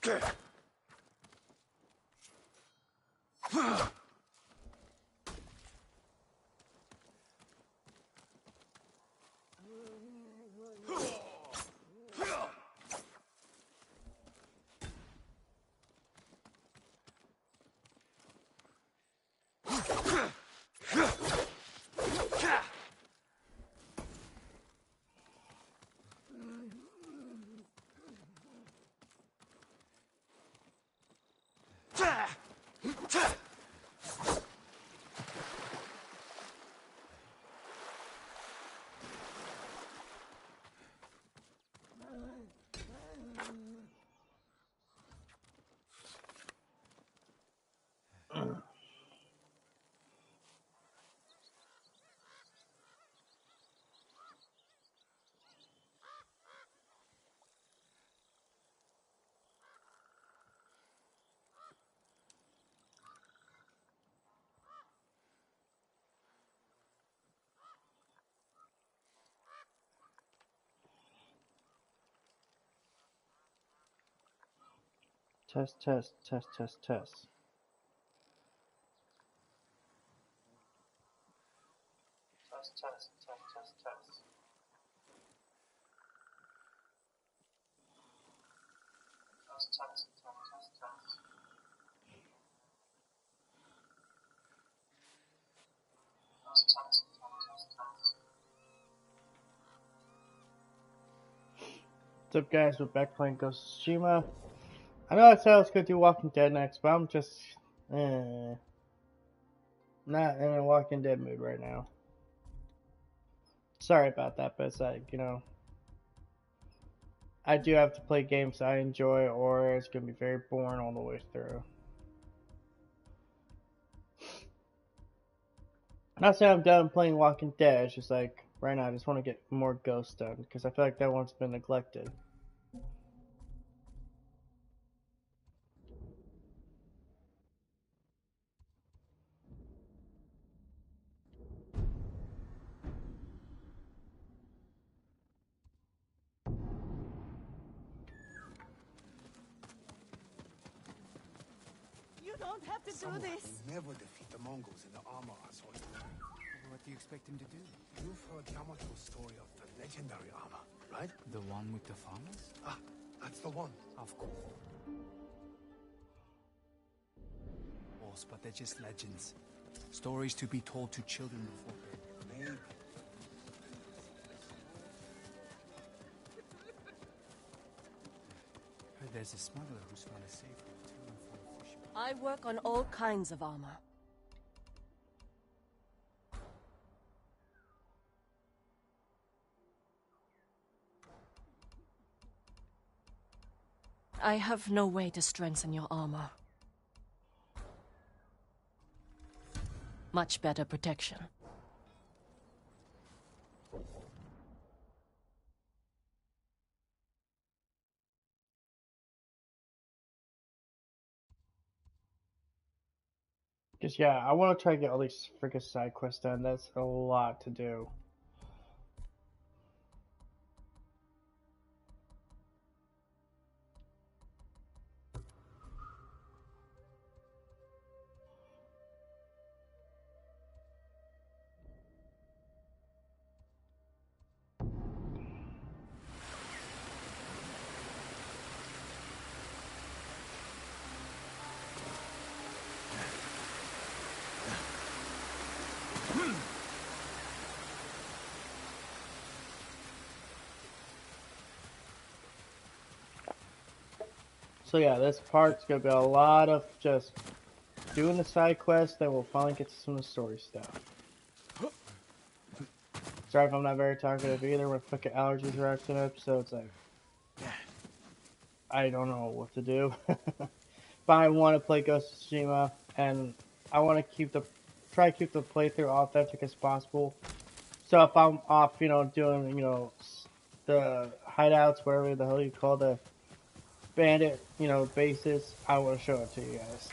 Test, test, test, test, test. Test, test, test, test, test. Test, test, test, test, test. Test, test, test, test, test. What's up, guys? We're back playing Ghost of Tsushima. I know I said I was going to do Walking Dead next, but I'm just not in a Walking Dead mood right now. Sorry about that, but it's like, you know, I do have to play games I enjoy, or it's going to be very boring all the way through. Not saying I'm done playing Walking Dead, it's just like, right now I just want to get more Ghost done, because I feel like that one's been neglected. You don't have to do this. Never defeat the Mongols in the armor assault. What do you expect him to do? You've heard Yamato's story of the legendary armor, right? The one with the farmers? Ah, that's the one. Of course. But they're just legends. Stories to be told to children before bed. Maybe. Heard there's a smuggler who's found a safe route to and from Tsushima. I work on all kinds of armor. I have no way to strengthen your armor. Much better protection. Because, yeah, I want to try to get all these freaking side quests done. That's a lot to do. So yeah, this part's gonna be a lot of just doing the side quests, then we'll finally get to some of the story stuff. Sorry if I'm not very talkative either, my fucking allergies are acting up, so it's like, I don't know what to do. But I want to play Ghost of Tsushima, and I want to try to keep the playthrough authentic as possible. So if I'm off, you know, doing, you know, the hideouts, whatever the hell you call the bandit, you know, bases, I want to show it to you guys.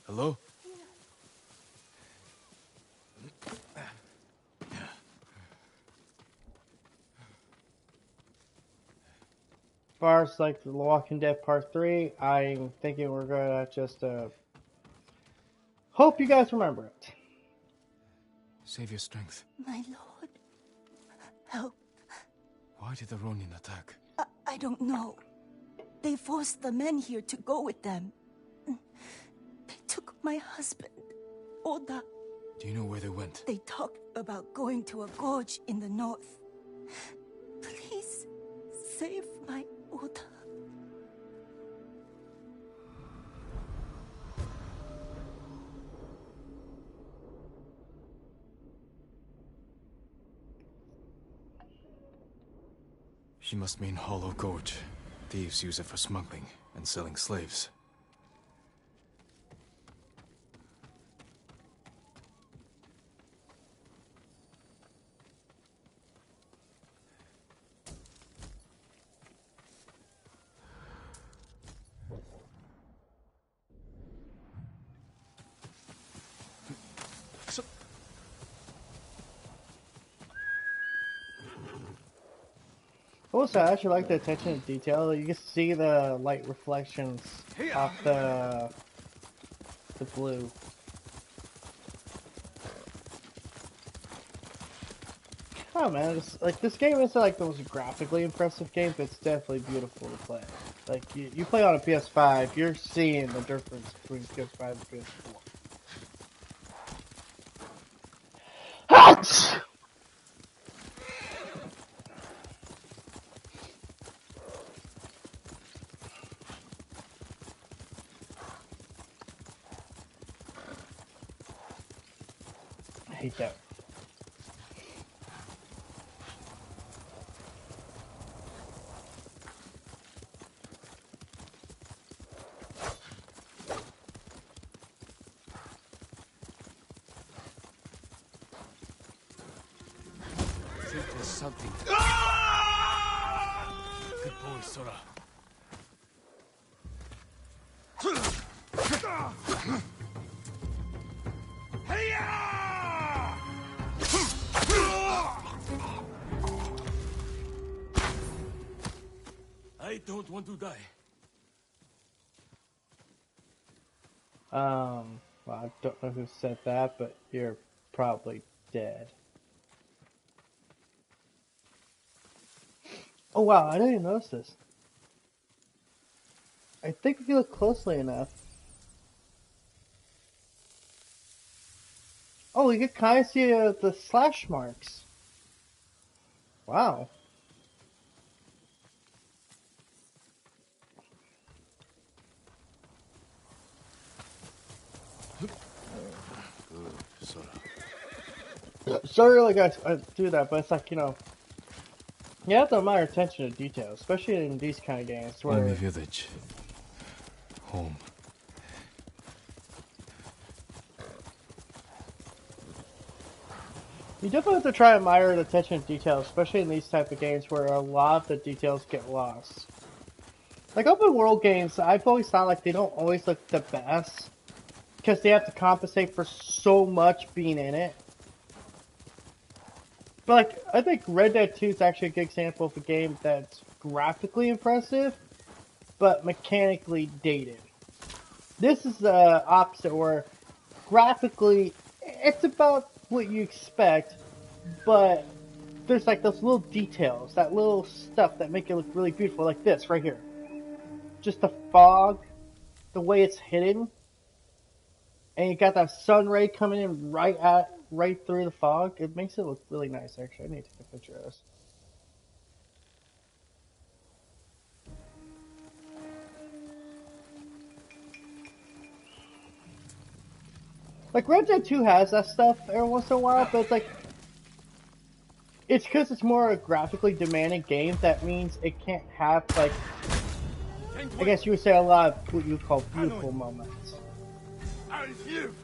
Hello? far as like The Walking Dead Part 3, I'm thinking we're gonna just hope you guys remember it. Save your strength. My lord, help. Why did the Ronin attack? I don't know. They forced the men here to go with them. They took my husband, Oda. Do you know where they went? They talked about going to a gorge in the north. Please, save my Oda. She must mean Hollow Gorge. Thieves use it for smuggling and selling slaves. Also, I actually like the attention to detail. You can see the light reflections off the blue. Oh man, this game isn't like the most graphically impressive game, but it's definitely beautiful to play. Like you play on a PS5, you're seeing the difference between PS5 and PS4. Ouch! I hate that. I think there's something. Good boy, Sora. I don't want to die. Well, I don't know who said that, but you're probably dead. Oh wow, I didn't even notice this. I think if you look closely enough. Oh, you can kind of see the slash marks. Wow. Good, Sora. Sorry, like I do that, but it's like, you know, you have to admire attention to detail, especially in these kind of games where Only village. Home. you definitely have to try to admire the attention to detail, especially in these type of games where a lot of the details get lost. Like open world games, I've always found like they don't always look the best because they have to compensate for so much being in it. But like, I think Red Dead 2 is actually a good example of a game that's graphically impressive, but mechanically dated. This is the opposite, where graphically, it's about what you expect, but there's like those little details, that little stuff that make it look really beautiful, like this right here. Just the fog, the way it's hidden, and you got that sun ray coming in right through the fog. It makes it look really nice, actually. I need to take a picture of this. Like, Red Dead 2 has that stuff every once in a while, but it's like, it's because it's more a graphically demanding game that means it can't have, like, I guess you would say a lot of what you would call beautiful moments. I live.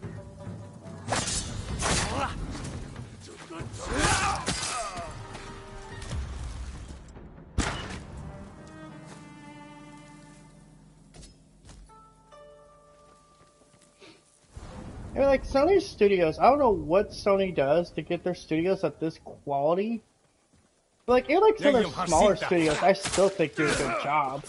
I mean, like, Sony Studios, I don't know what Sony does to get their studios at this quality, But like, even like some of their smaller studios, I still think do a good job.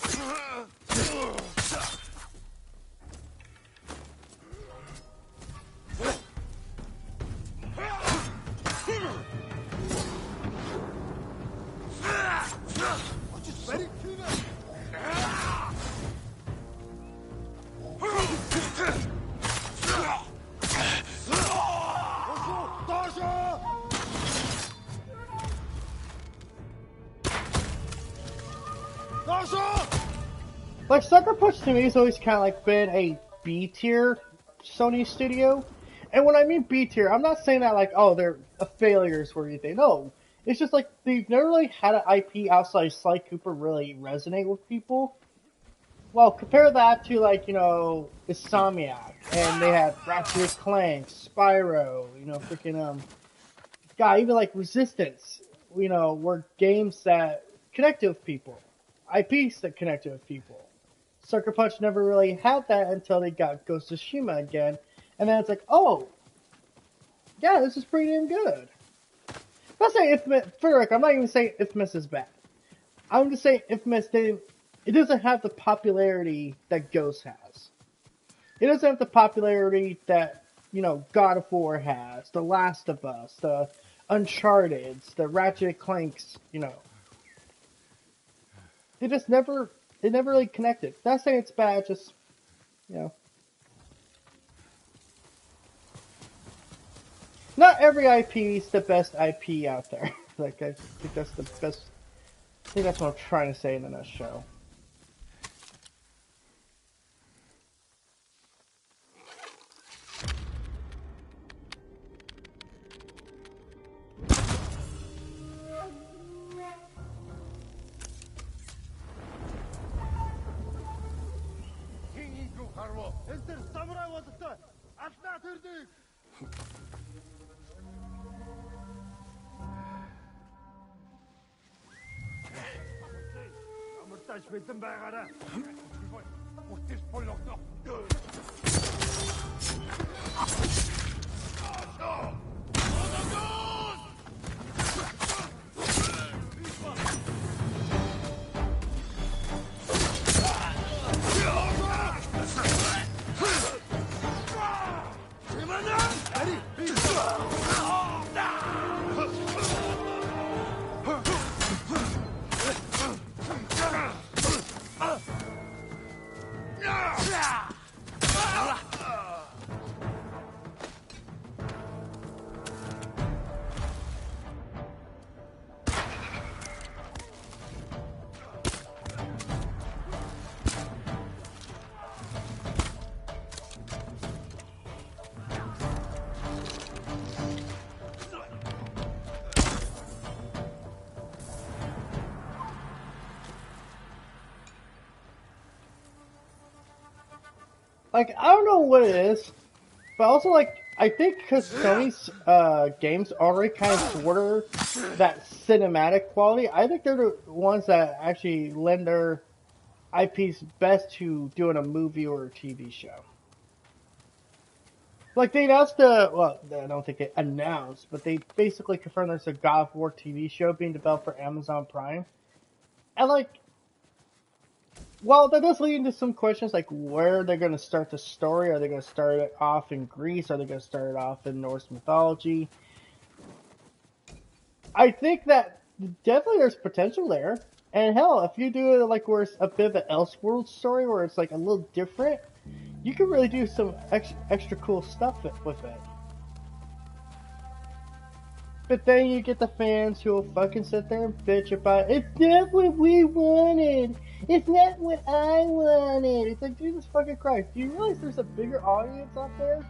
Like, Sucker Punch to me has always kind of like been a B tier Sony studio. And when I mean B tier, I'm not saying that like, oh, they're a failures or anything. No. It's just like they've never really had an IP outside Sly Cooper really resonate with people. Well, compare that to like, you know, Insomniac, and they had Ratchet and Clank, Spyro, you know, freaking God, even like Resistance, you know, were games that connected with people, IPs that connected with people. Sucker Punch never really had that until they got Ghost of Tsushima again, and then it's like, oh, yeah, this is pretty damn good. I'm not saying Infamous, for the record, I'm not even saying Infamous is bad. I'm just saying Infamous it doesn't have the popularity that Ghost has. It doesn't have the popularity that, you know, God of War has, The Last of Us, the Uncharted's, the Ratchet and Clanks, you know. It never really connected. Not saying it's bad, just, you know. Not every IP is the best IP out there. Like, I think that's the best, I think that's what I'm trying to say in the nutshell. Like, I don't know what it is, but also, like, I think because Sony's games already kind of border that cinematic quality, I think they're the ones that actually lend their IPs best to doing a movie or a TV show. Like, they announced well, I don't think they announced, but they basically confirmed there's a God of War TV show being developed for Amazon Prime. And, like, well, that does lead into some questions like where they're going to start the story. Are they going to start it off in Greece? Are they going to start it off in Norse mythology? I think that definitely there's potential there. And hell, if you do it like where it's a bit of an Elseworld story where it's like a little different, you can really do some extra cool stuff with it. But then you get the fans who will fucking sit there and bitch about it. It's not what we wanted. It's not what I wanted. It's like, Jesus fucking Christ. Do you realize there's a bigger audience out there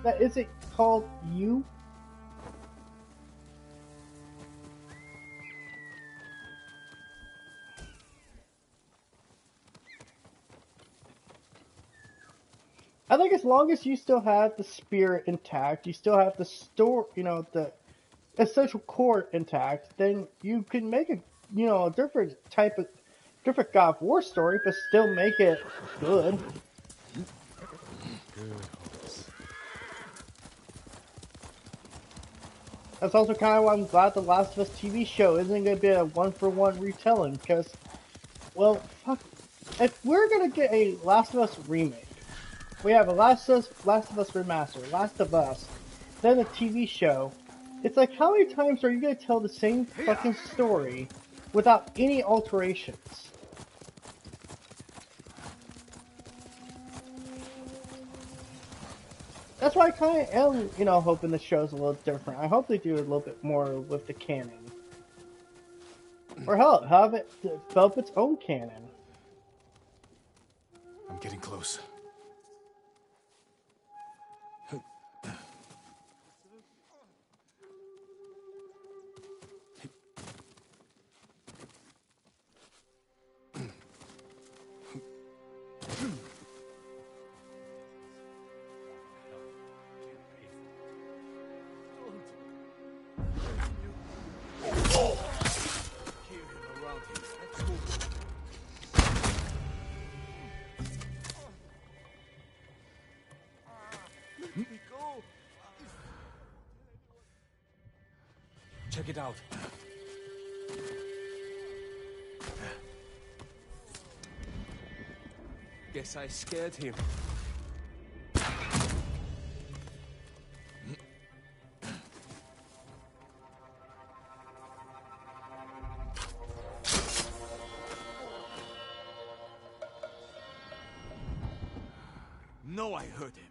that isn't called you? I think as long as you still have the spirit intact, you still have the story, you know, the essential core intact, then you can make a, you know, a different God of War story, but still make it good. That's also kind of why I'm glad the Last of Us TV show isn't going to be a one-for-one retelling, because, well, fuck, if we're going to get a Last of Us remake, we have a Last of Us remaster, Last of Us, then a TV show. It's like, how many times are you going to tell the same fucking story without any alterations? That's why I kind of am, hoping the show's a little different. I hope they do a little bit more with the canon. Or hell, have it develop its own canon. I'm getting close. Check it out. Guess I scared him. No, I hurt him.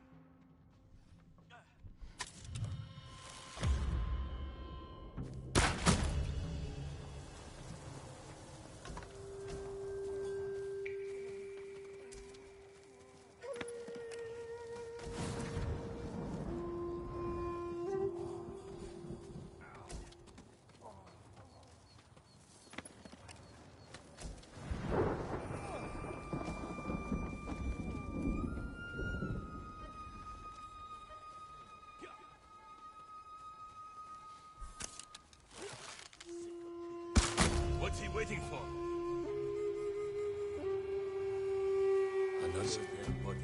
What's he waiting for? Another dead body.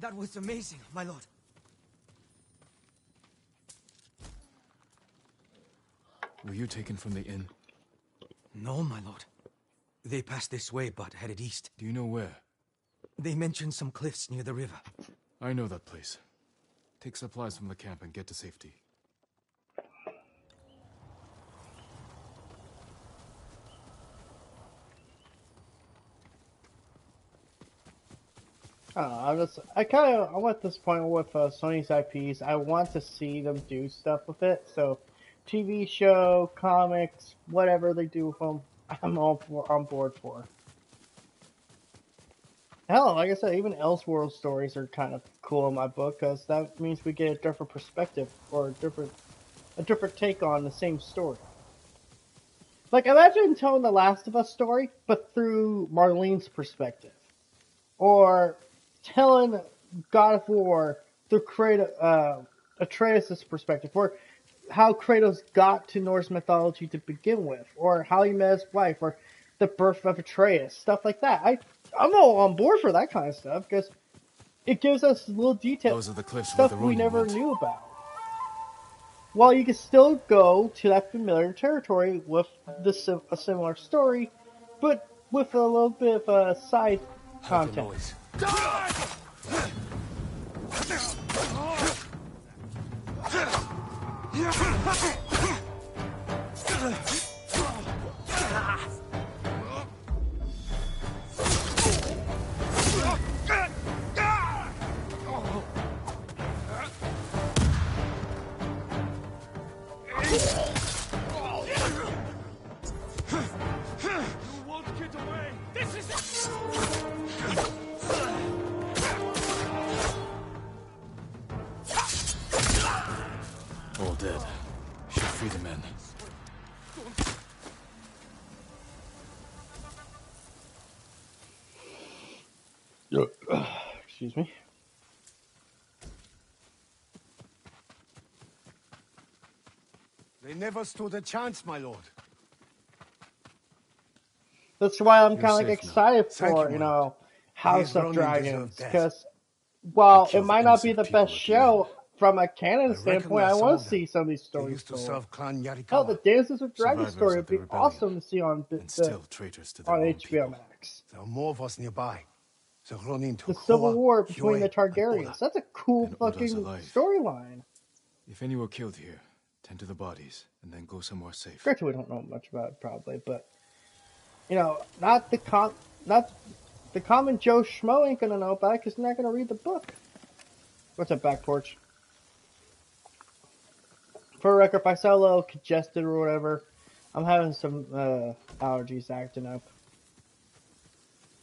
That was amazing, my lord. Were you taken from the inn? No, my lord. They passed this way, but headed east. Do you know where? They mentioned some cliffs near the river. I know that place. Take supplies from the camp and get to safety. I don't know, I'm at this point with Sony's IPs. I want to see them do stuff with it. So, TV show, comics, whatever they do with them, I'm on board for. Hell, like I said, even Elseworld stories are kind of cool in my book because that means we get a different perspective or a different take on the same story. Like, imagine telling the Last of Us story, but through Marlene's perspective, or telling God of War through Atreus' perspective, or how Kratos got to Norse mythology to begin with, or how he met his wife, or the birth of Atreus, stuff like that. I'm all on board for that kind of stuff because it gives us little details, Those are the cliffs stuff where the we Ronin never went. knew about. While you can still go to that familiar territory with a similar story, but with a little bit of a side Heard the content. noise. All dead. Should free the men. Excuse me. They never stood a chance, my lord. That's why I'm You're kind of like safe now. excited Thank for, you, my lord. House These of Ronin Dragons. deserve death. Because while They it killed might not be the innocent people best at the show, from a canon I reckon standpoint, I I saw want to them. see some of these They stories used to told. serve Clan Hell, the Yarikawa. Dances with Dragons Survivors story of would the be rebellion. awesome to see on And still traitors to their on own HBO people. Max. There are more of us nearby. The Ronin The took Civil Hoa, War between the Hyoe, and Oda. Targaryens. That's a cool And Oda's fucking alive. storyline. If any were killed here, tend to the bodies, and then go somewhere safe. Granted, we don't know much about it probably, but not the common Joe Schmo ain't gonna know about it because they're not gonna read the book. What's up, back porch? For a record, if I sound a little congested or whatever, I'm having some allergies acting up.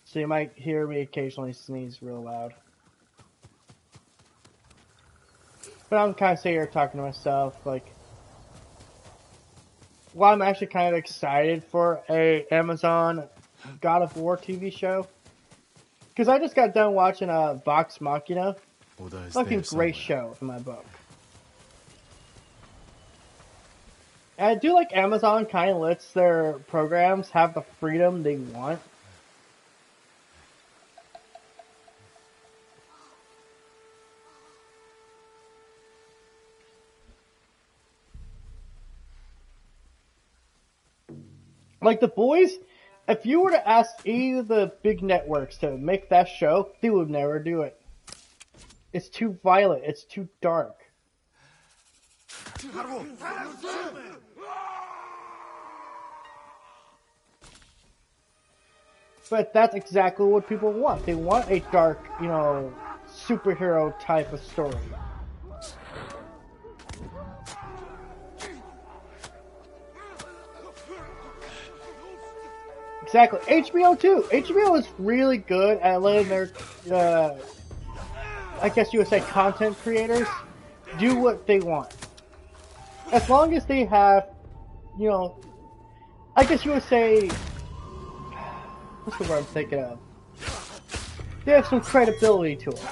So you might hear me occasionally sneeze real loud. But I'm kind of sitting here talking to myself, like, well, I'm actually kind of excited for a Amazon God of War TV show. Because I just got done watching Vox Machina. Oda is Fucking there great somewhere. show in my book. And I do like Amazon kind of lets their programs have the freedom they want. Like The Boys, if you were to ask any of the big networks to make that show, they would never do it. It's too violent. It's too dark. But that's exactly what people want. They want a dark, superhero type of story. Exactly. HBO too. HBO is really good at letting their, I guess you would say, content creators do what they want. As long as they have, I guess you would say, what's the word I'm thinking of? They have some credibility to it.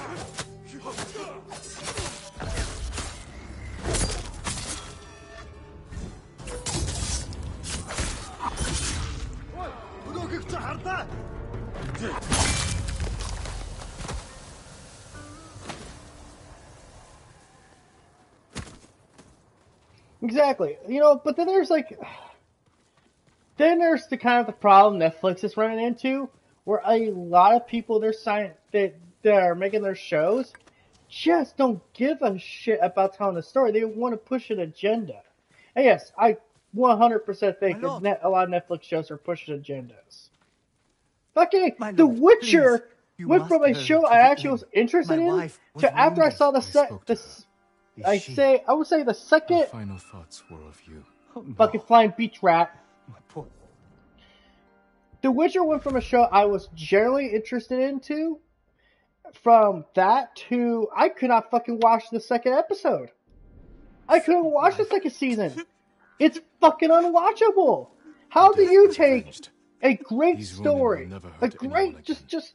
Exactly. But then there's the kind of the problem Netflix is running into, where a lot of people that are making their shows just don't give a shit about telling the story. They want to push an agenda. And yes, I 100% think that a lot of Netflix shows are pushing agendas. Fucking The Witcher went from a show I actually was interested in to after I saw the I would say the Her second final thoughts were of you. fucking flying beach rat. The Witcher went from a show I was generally interested into, from that to I could not fucking watch the second episode. I couldn't watch the second season. It's fucking unwatchable. How do you take a great These Ronin will story, never a hurt anyone great, again. just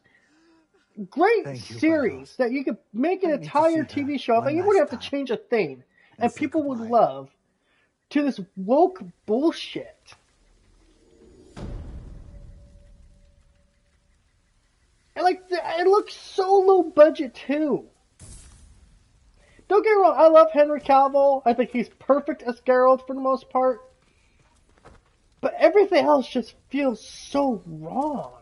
great Thank you, series that you could make an Let me entire to see her TV show of, one and you wouldn't have last to time. change a thing, and say people would goodbye. love, to this woke bullshit. And it looks so low budget too. Don't get me wrong, I love Henry Cavill. I think he's perfect as Geralt for the most part. But everything else just feels so wrong.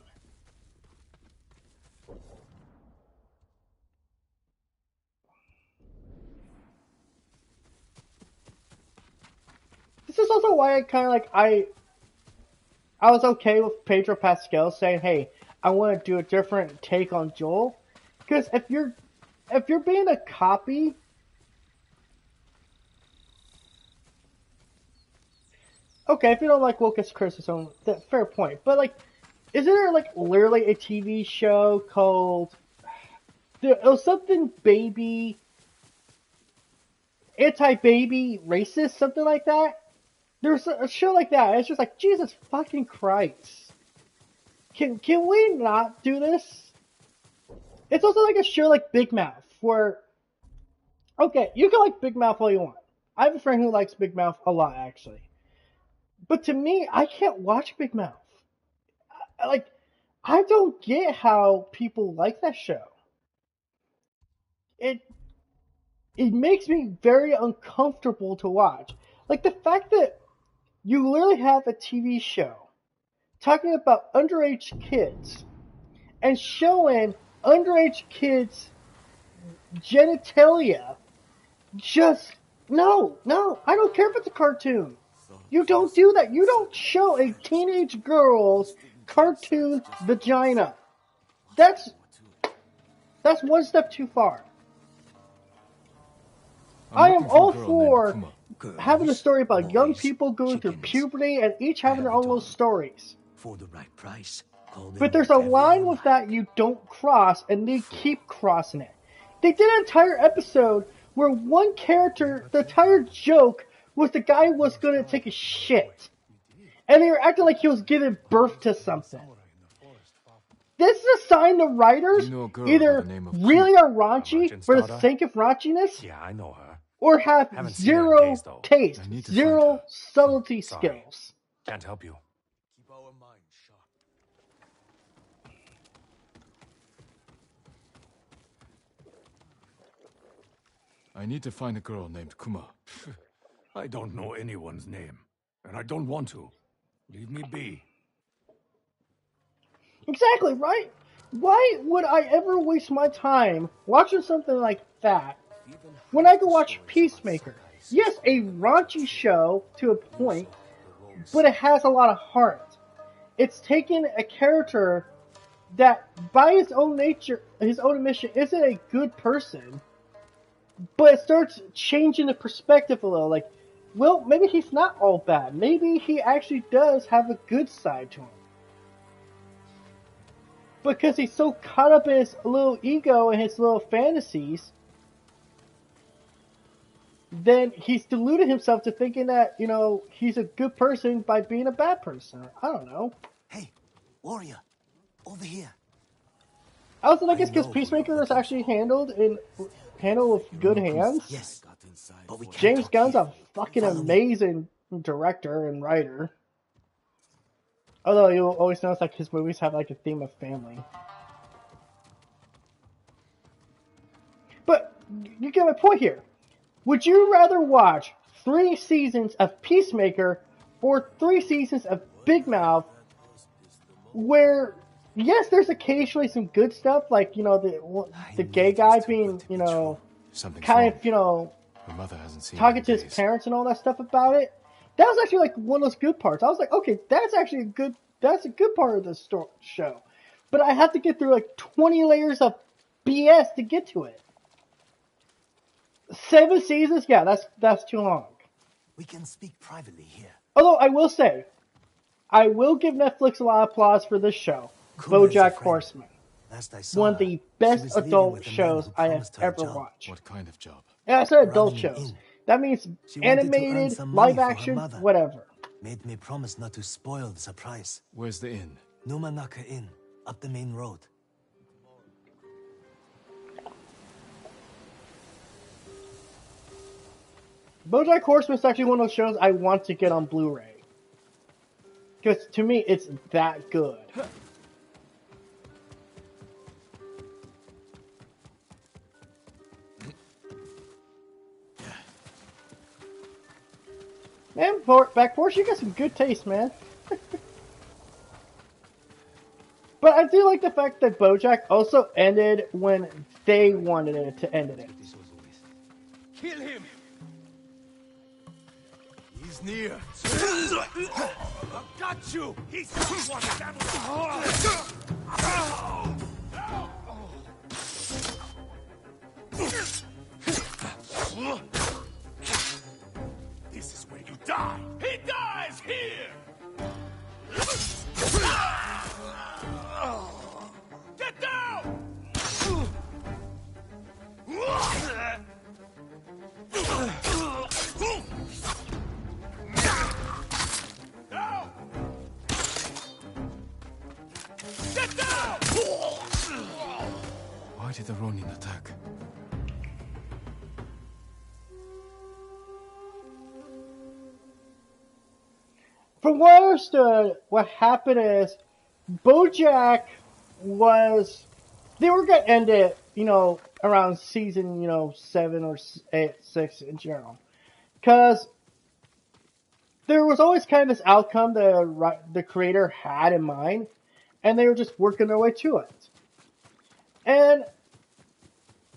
This is also why I kind of I was okay with Pedro Pascal saying, "Hey, I want to do a different take on Joel," because if you're being a copy, okay, if you don't like Wilkes criticism, fair point. But isn't there literally a TV show called it was something baby, anti-baby racist, something like that? There's a show like that. And it's just like, Jesus fucking Christ. Can we not do this? It's also like a show like Big Mouth, where, okay, you can like Big Mouth all you want. I have a friend who likes Big Mouth a lot, actually. But to me, I can't watch Big Mouth. Like, I don't get how people like that show. It it makes me very uncomfortable to watch. Like the fact that you literally have a TV show talking about underage kids and showing underage kids genitalia. Just no, I don't care if it's a cartoon. You don't do that. You don't show a teenage girl's cartoon vagina. That's one step too far. I am all for having a story about young people going through puberty and each having their own little stories. For the right price. But there's a line with that you don't cross, and they keep crossing it. They did an entire episode where one character, the entire joke was the guy was going to take a shit. And they were acting like he was giving birth to something. This is a sign the writers either really are raunchy for the sake of raunchiness, Yeah, I know her. or have Haven't seen her in zero days, though. taste, I need to zero find her. subtlety Sorry. skills. Can't help you. Keep our minds sharp. I need to find a girl named Kuma. I don't know anyone's name, and I don't want to. Leave me be. Exactly, right? Why would I ever waste my time watching something like that when I could watch Peacemaker? Yes, a raunchy show to a point, but it has a lot of heart. It's taken a character that, by his own nature, his own admission, isn't a good person, but it starts changing the perspective a little. Like, well, maybe he's not all bad. Maybe he actually does have a good side to him. Because he's so caught up in his little ego and his little fantasies, then he's deluded himself to thinking that, you know, he's a good person by being a bad person. I don't know. Hey, warrior, over here. I was guess because Peacemaker was actually handled with good hands. Yes, but we can't James talk Gunn's here. a fucking Follow me. amazing director and writer. Although you'll always notice like his movies have like a theme of family. But you get my point here. Would you rather watch 3 seasons of Peacemaker or 3 seasons of Big Mouth where, yes, there's occasionally some good stuff, like, you know, the gay guy being, you know, Something's kind wrong. of, you know, My mother hasn't seen talking her to in his days. parents and all that stuff about it. That was actually like one of those good parts. I was like, okay, that's actually that's a good part of the show. But I have to get through like 20 layers of BS to get to it. 7 seasons? Yeah, that's too long. We can speak privately here. Although I will say, I will give Netflix a lot of applause for this show, Kuma is a BoJack friend. Horseman. Last I saw One of her, the she best was living adult with a man shows who I have promised her a ever job. watched. What kind of job? Yeah, I said adult Running shows. in. That means She wanted to earn animated, some money live for her action, mother. whatever. Made me promise not to spoil the surprise. Where's the inn? Numanaka Inn, up the main road. BoJack Horseman is actually one of those shows I want to get on Blu-ray. Because to me, it's that good. Man, Back Force, you got some good taste, man. But I do like the fact that BoJack also ended when they wanted it to end it. Kill him! He's near. I've got you! He's one This is where you die! He dies here! Get down! No! Get down! Why did the Ronin attack? from what I understood, what happened is BoJack was they were gonna end it, around season, 7 or 6 in general, because there was always kind of this outcome the creator had in mind, and they were just working their way to it. And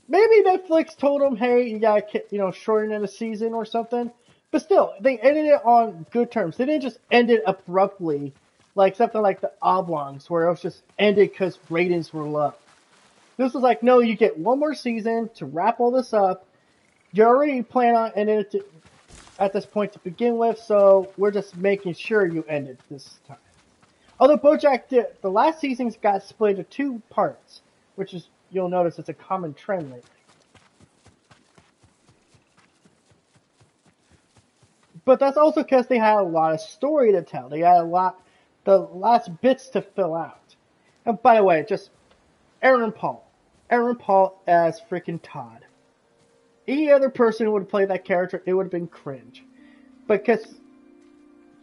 maybe Netflix told them, "Hey, you gotta, shorten it a season or something." But still, they ended it on good terms. They didn't just end it abruptly, like something like the Oblongs, where it was just ended because ratings were low. This was like, no, you get one more season to wrap all this up. You already plan on ending it at this point to begin with, so we're just making sure you end it this time. Although BoJack did, the last season's got split into 2 parts, which is, you'll notice it's a common trend lately. But that's also because they had a lot of story to tell. They had the last bits to fill out. And by the way, just Aaron Paul as freaking Todd. Any other person who would have played that character, it would have been cringe. Because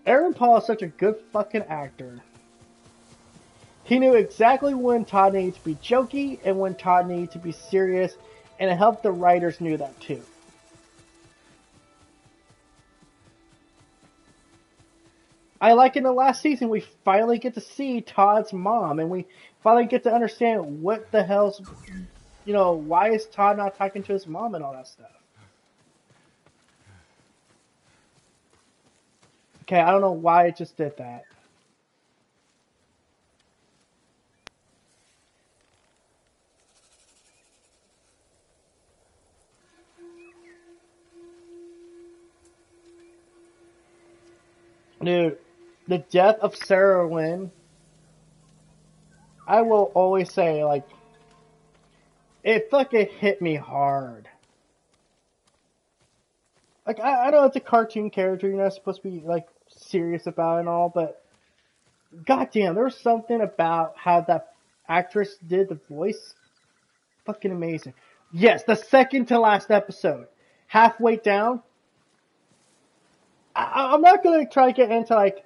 Aaron Paul is such a good fucking actor. He knew exactly when Todd needed to be jokey and when Todd needed to be serious, and it helped the writers knew that too. I like in the last season, we finally get to see Todd's mom, and we finally get to understand what the hell's, why is Todd not talking to his mom and all that stuff. Okay, I don't know why it just did that. Dude, the death of Sarah Lynn, I will always say, like, it fucking hit me hard. Like, I know it's a cartoon character, you're not supposed to be, like, serious about it and all, but goddamn, there was something about how that actress did the voice. Fucking amazing. Yes, the second to last episode. Halfway down. I'm not going to try to get into, like,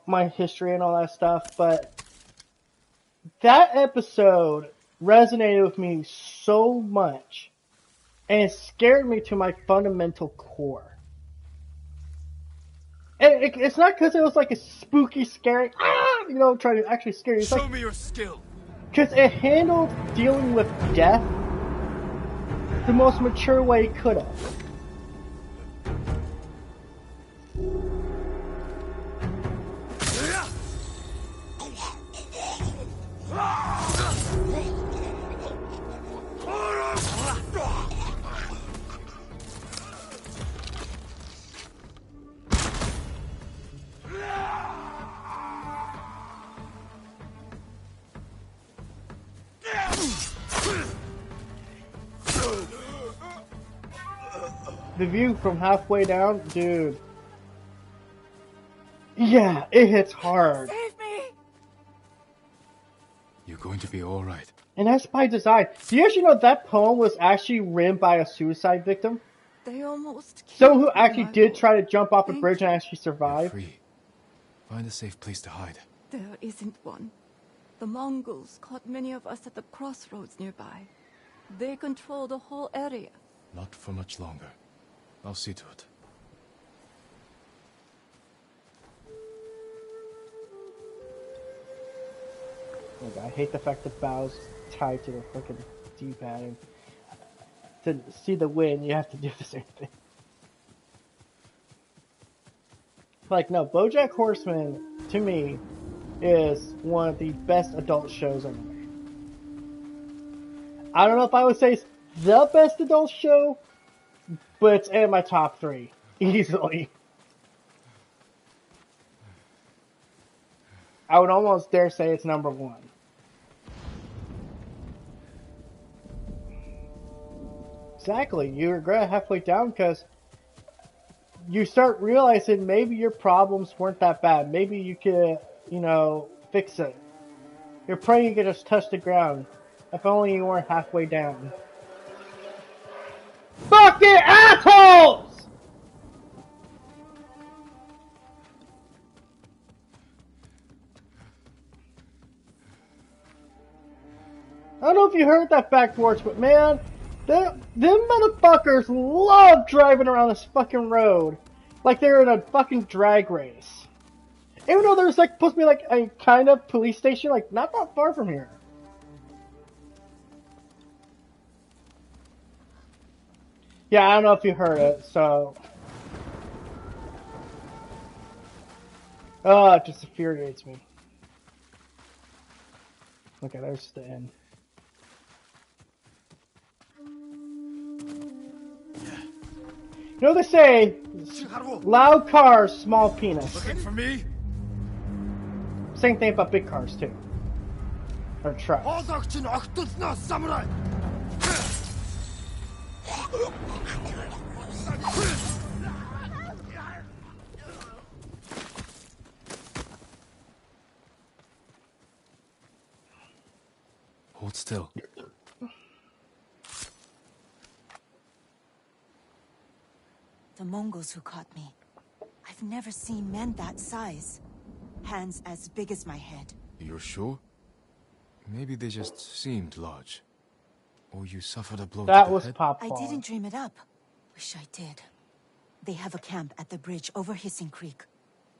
my history and all that stuff, but that episode resonated with me so much, and it scared me to my fundamental core. And it's not because it was like a spooky, scary, trying to actually scare you. Show me your skill. Because it handled dealing with death the most mature way it could have. The view from halfway down, dude. Yeah, it hits hard. Save me! You're going to be all right. And that's by design. Do you actually know that poem was actually written by a suicide victim? They almost killed Someone who me, actually my did lord. try to jump off a Thank bridge and you. actually You're survive. free. Find a safe place to hide. There isn't one. The Mongols caught many of us at the crossroads nearby. They control the whole area. Not for much longer. I'll see to it. Oh God, I hate the fact that Bow's tied to the fucking D-pad, and to see the win, you have to do the same thing. Like, no, BoJack Horseman, to me, is one of the best adult shows ever made. I don't know if I would say it's the best adult show, but it's in my top 3, easily. I would almost dare say it's number 1. Exactly, you regret halfway down because you start realizing maybe your problems weren't that bad. Maybe you could, fix it. You're praying you could just touch the ground. If only you weren't halfway down. Fucking assholes! if you heard that backwards, but man, them motherfuckers love driving around this fucking road like they're in a fucking drag race. Even though there's like supposed to be like a kind of police station, like not that far from here. Yeah, I don't know if you heard it, so. Oh, it just infuriates me. Okay, there's the end. You know what they say? Loud cars, small penis. Looking for me? Same thing about big cars too. Or trucks. Samurai! Hold still. The Mongols who caught me. I've never seen men that size. Hands as big as my head. You're sure? Maybe they just seemed large. Or you suffered a blow That to the was head? Pop. I didn't dream it up. Wish I did. They have a camp at the bridge over Hissing Creek.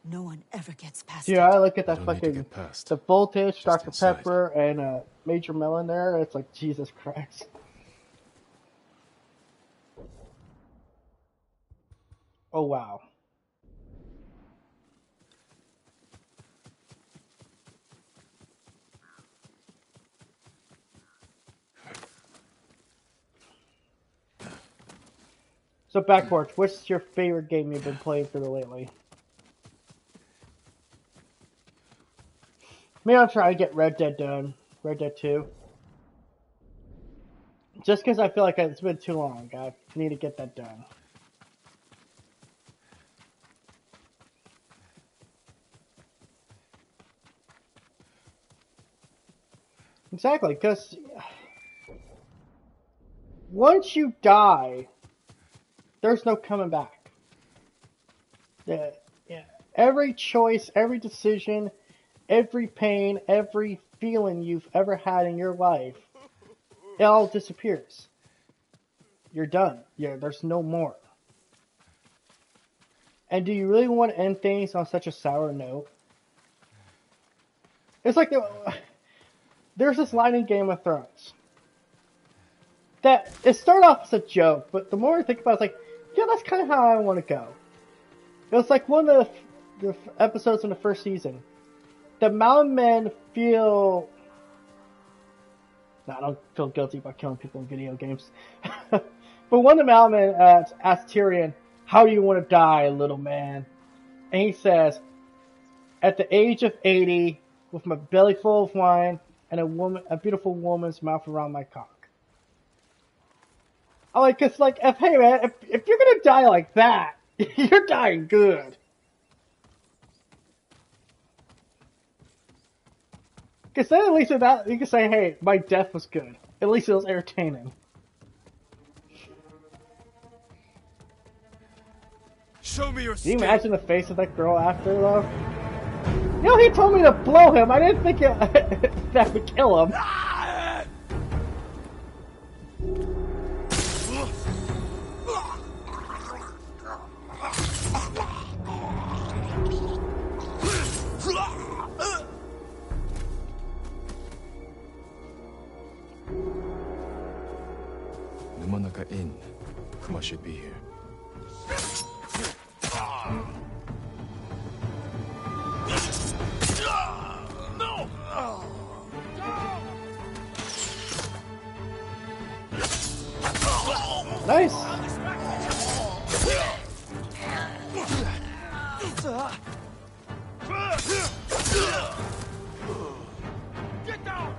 No one ever gets past Yeah, it. I look at that You don't need to fucking get past. the voltage, Just Dr. inside. Pepper, and Major Melon there. It's like Jesus Christ. Oh wow. So backwards, what's your favorite game you've been playing through lately? Maybe I'll try to get Red Dead done. Red Dead 2. Just because I feel like it's been too long. I need to get that done. Exactly, because once you die, there's no coming back. Yeah. Every choice, every decision, every pain, every feeling you've ever had in your life, it all disappears. You're done. Yeah, there's no more. And do you really want to end things on such a sour note? It's like there's this line in Game of Thrones that it started off as a joke, but the more I think about it, it's like, yeah, that's kind of how I want to go. It was like one of the episodes in the first season. The mountain men feel... No, I don't feel guilty about killing people in video games. But one of the mountain men asks Tyrion, how do you want to die, little man? And he says, at the age of 80, with my belly full of wine, and a beautiful woman's mouth around my cock. I like, cause like, hey man, if you're gonna die like that, you're dying good. Cause then at least with that, you can say, hey, my death was good. At least it was entertaining. Show me your Can you skill. imagine the face of that girl after though? You know, he told me to blow him. I didn't think that would kill him. Numanaka Inn. Kuma should be here. Nice. Get down!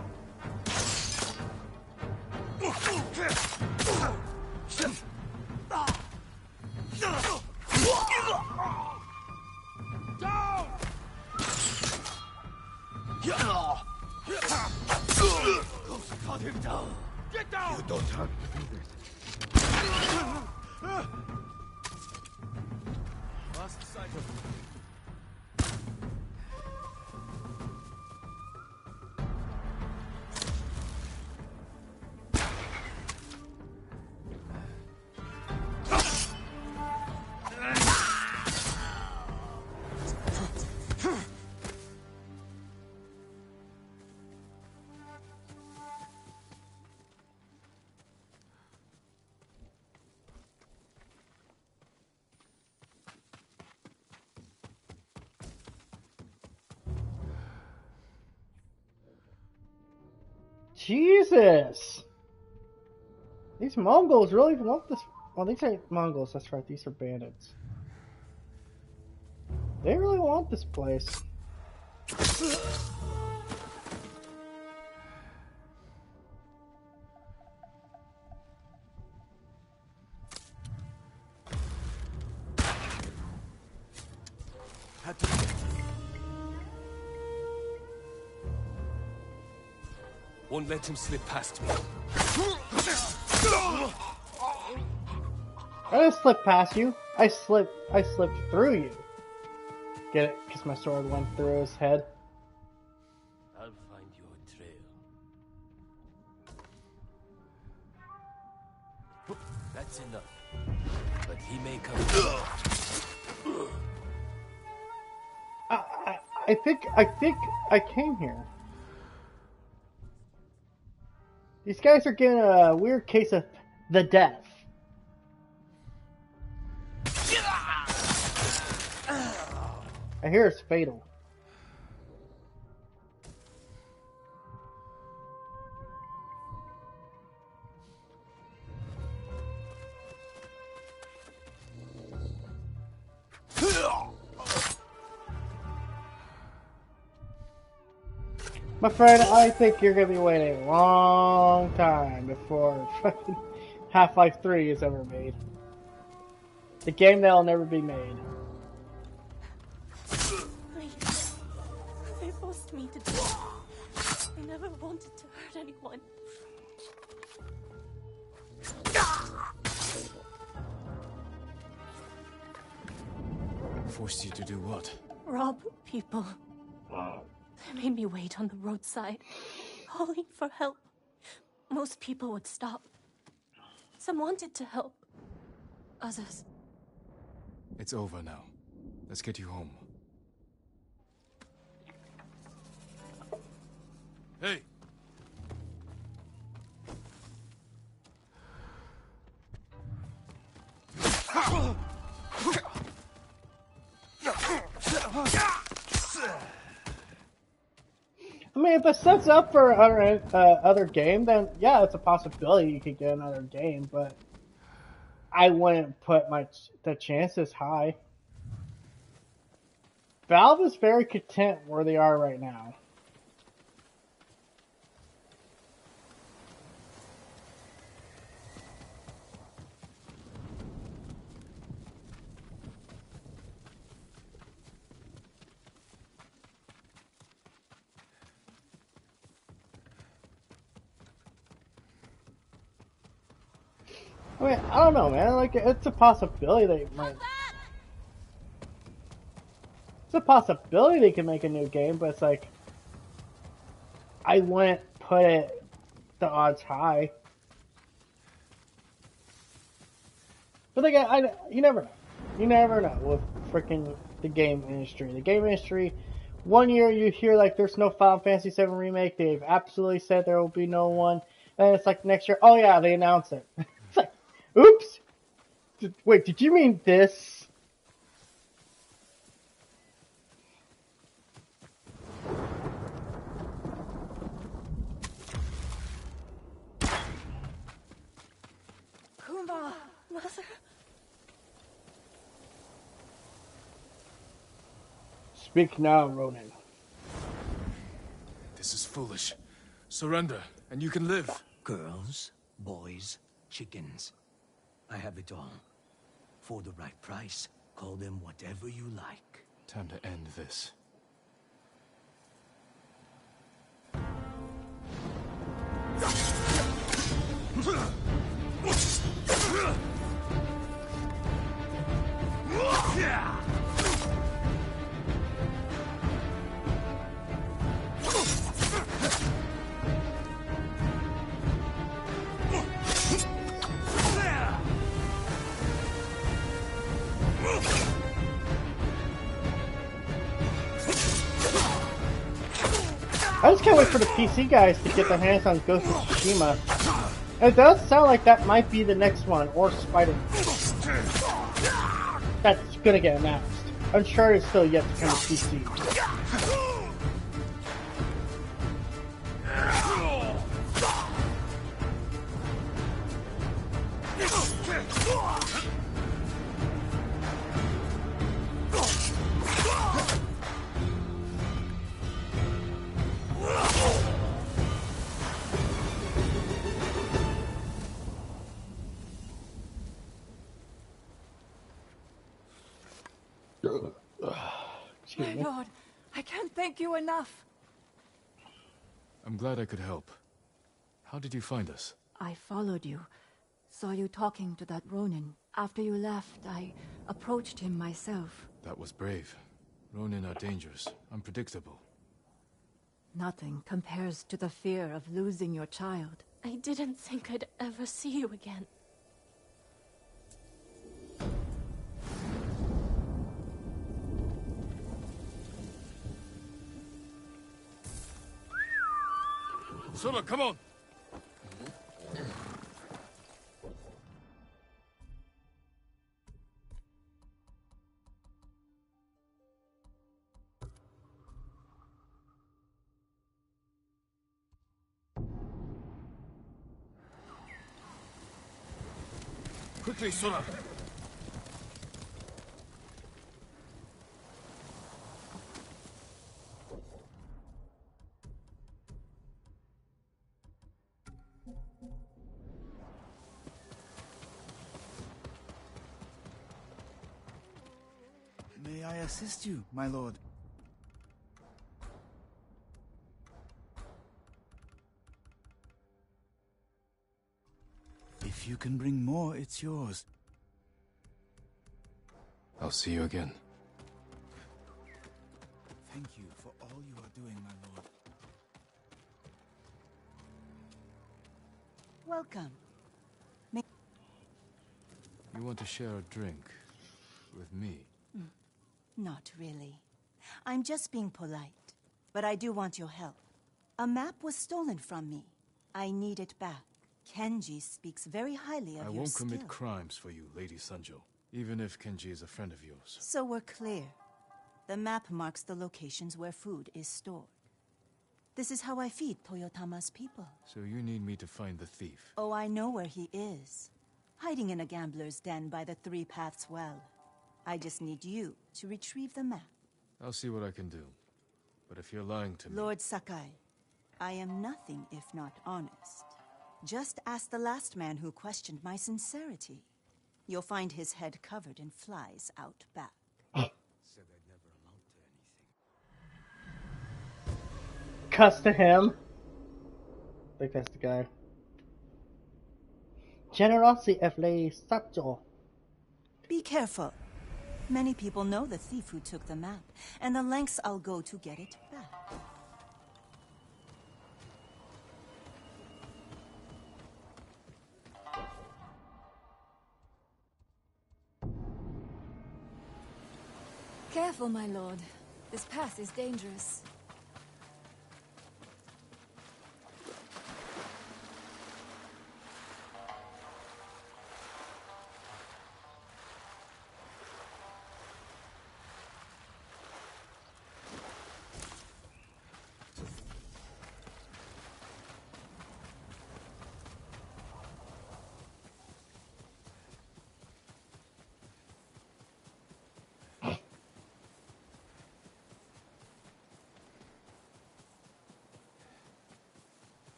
Down! Cut him down! Get down! You don't have to do this. Lost sight of him. Jesus! These Mongols really want this. Well, these ain't Mongols, that's right, these are bandits. They really want this place. Won't let him slip past me. I didn't slip past you. I slipped through you. Get it? Because my sword went through his head. I'll find your trail. That's enough. But he may come. I think I came here. These guys are getting a weird case of the death. I hear it's fatal. My friend, I think you're gonna be waiting a long time before fucking Half-Life 3 is ever made. The game that'll never be made. Please. They forced me to do it. I never wanted to hurt anyone. Forced you to do what? Rob people. They made me wait on the roadside, calling for help. Most people would stop. Some wanted to help. Others. It's over now. Let's get you home. Hey! I mean, if it sets up for other game, then yeah, it's a possibility you could get another game, but I wouldn't put the chances high. Valve is very content where they are right now. I mean, I don't know, man. Like, it's a possibility they might. It's a possibility they can make a new game, but it's like, I wouldn't put the odds high. But again, you never know. You never know with freaking the game industry. The game industry, one year you hear like there's no Final Fantasy VII remake. They've absolutely said there will be no one. And it's like next year, oh yeah, they announced it. It's like, oops. Wait, did you mean this? Kuma, Mother. Speak now, Ronin. This is foolish. Surrender, and you can live. Girls, boys, chickens. I have it all. For the right price, call them whatever you like. Time to end this. I just can't wait for the PC guys to get their hands on Ghost of Tsushima. It does sound like that might be the next one, or Spider-Man. That's gonna get announced. Uncharted is still yet to come to PC. Excuse My me. lord, I can't thank you enough. I'm glad I could help. How did you find us? I followed you. Saw you talking to that Ronin. After you left, I approached him myself. That was brave. Ronin are dangerous, unpredictable. Nothing compares to the fear of losing your child. I didn't think I'd ever see you again. Sula, come on! Quickly, Sula! May I assist you, my lord? If you can bring more, it's yours. I'll see you again. Thank you for all you are doing, my lord. Welcome. You want to share a drink with me? Not really. I'm just being polite. But I do want your help. A map was stolen from me. I need it back. Kenji speaks very highly of I your won't skill. commit crimes for you, Lady Sanjo. Even if Kenji is a friend of yours. So we're clear. The map marks the locations where food is stored. This is how I feed Toyotama's people. So you need me to find the thief. Oh, I know where he is. Hiding in a gambler's den by the Three Paths Well. I just need you to retrieve the map. I'll see what I can do. But if you're lying to me... Lord Sakai, I am nothing if not honest. Just ask the last man who questioned my sincerity. You'll find his head covered in flies out back. Said I'd never amount to anything. Cuss to him. I think that's the guy. Generosity of Lady Sanjo. Be careful. Many people know the thief who took the map, and the lengths I'll go to get it back. Careful, my lord. This path is dangerous.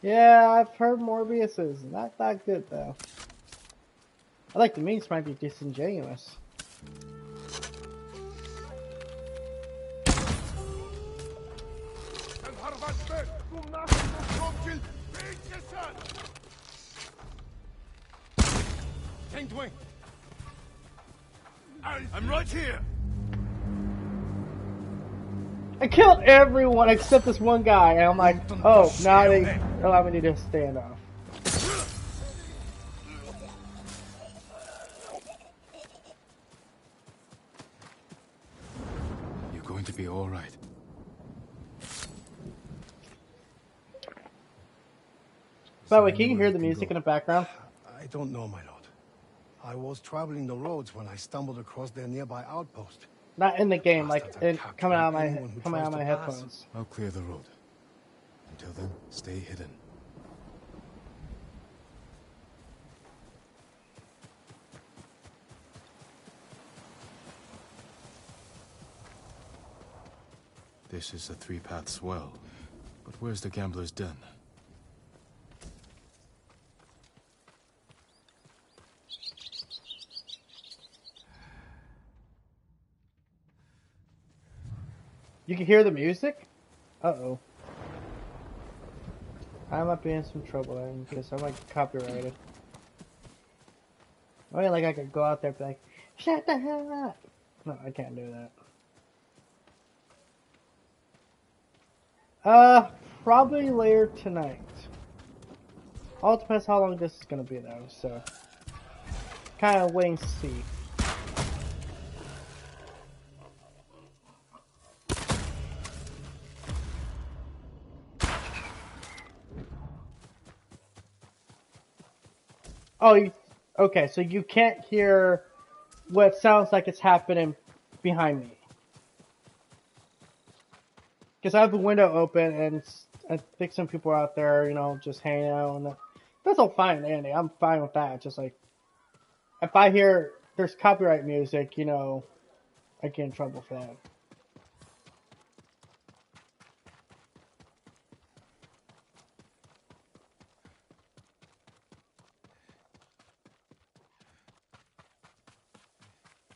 Yeah, I've heard Morbius is not that good though. I like the memes might be disingenuous. I'm right here! I killed everyone except this one guy, and I'm like, oh, now they allow me to just stand off. You're going to be all right. By the way, can you hear the music in the background? I don't know, my lord. I was traveling the roads when I stumbled across their nearby outpost. Not in the game, like Bastards are in, coming out of my anyone who tries to pass. headphones. I'll clear the road. Until then, stay hidden. This is the Three Paths Well. But where's the gambler's den? You can hear the music? Uh-oh. I might be in some trouble then, because I might get copyrighted. Oh yeah, like I could go out there and be like, shut the hell up! No, I can't do that. Probably later tonight. All depends how long this is gonna be though, so. Kind of waiting to see. Oh, okay, so you can't hear what sounds like it's happening behind me. Because I have the window open and I think some people are out there, you know, just hanging out. And that's all fine, Andy. I'm fine with that. Just like, if I hear there's copyright music, you know, I get in trouble for that.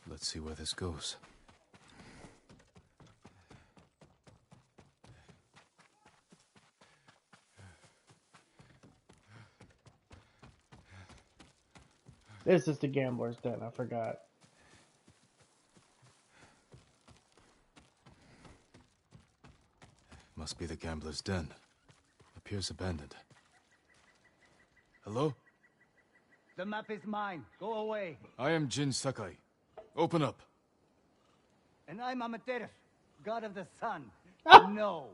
Let's see where this goes. This is the gambler's den, I forgot. Must be the gambler's den. Appears abandoned. Hello? The map is mine. Go away. I am Jin Sakai. Open up. And I'm Amaterasu, god of the sun. No.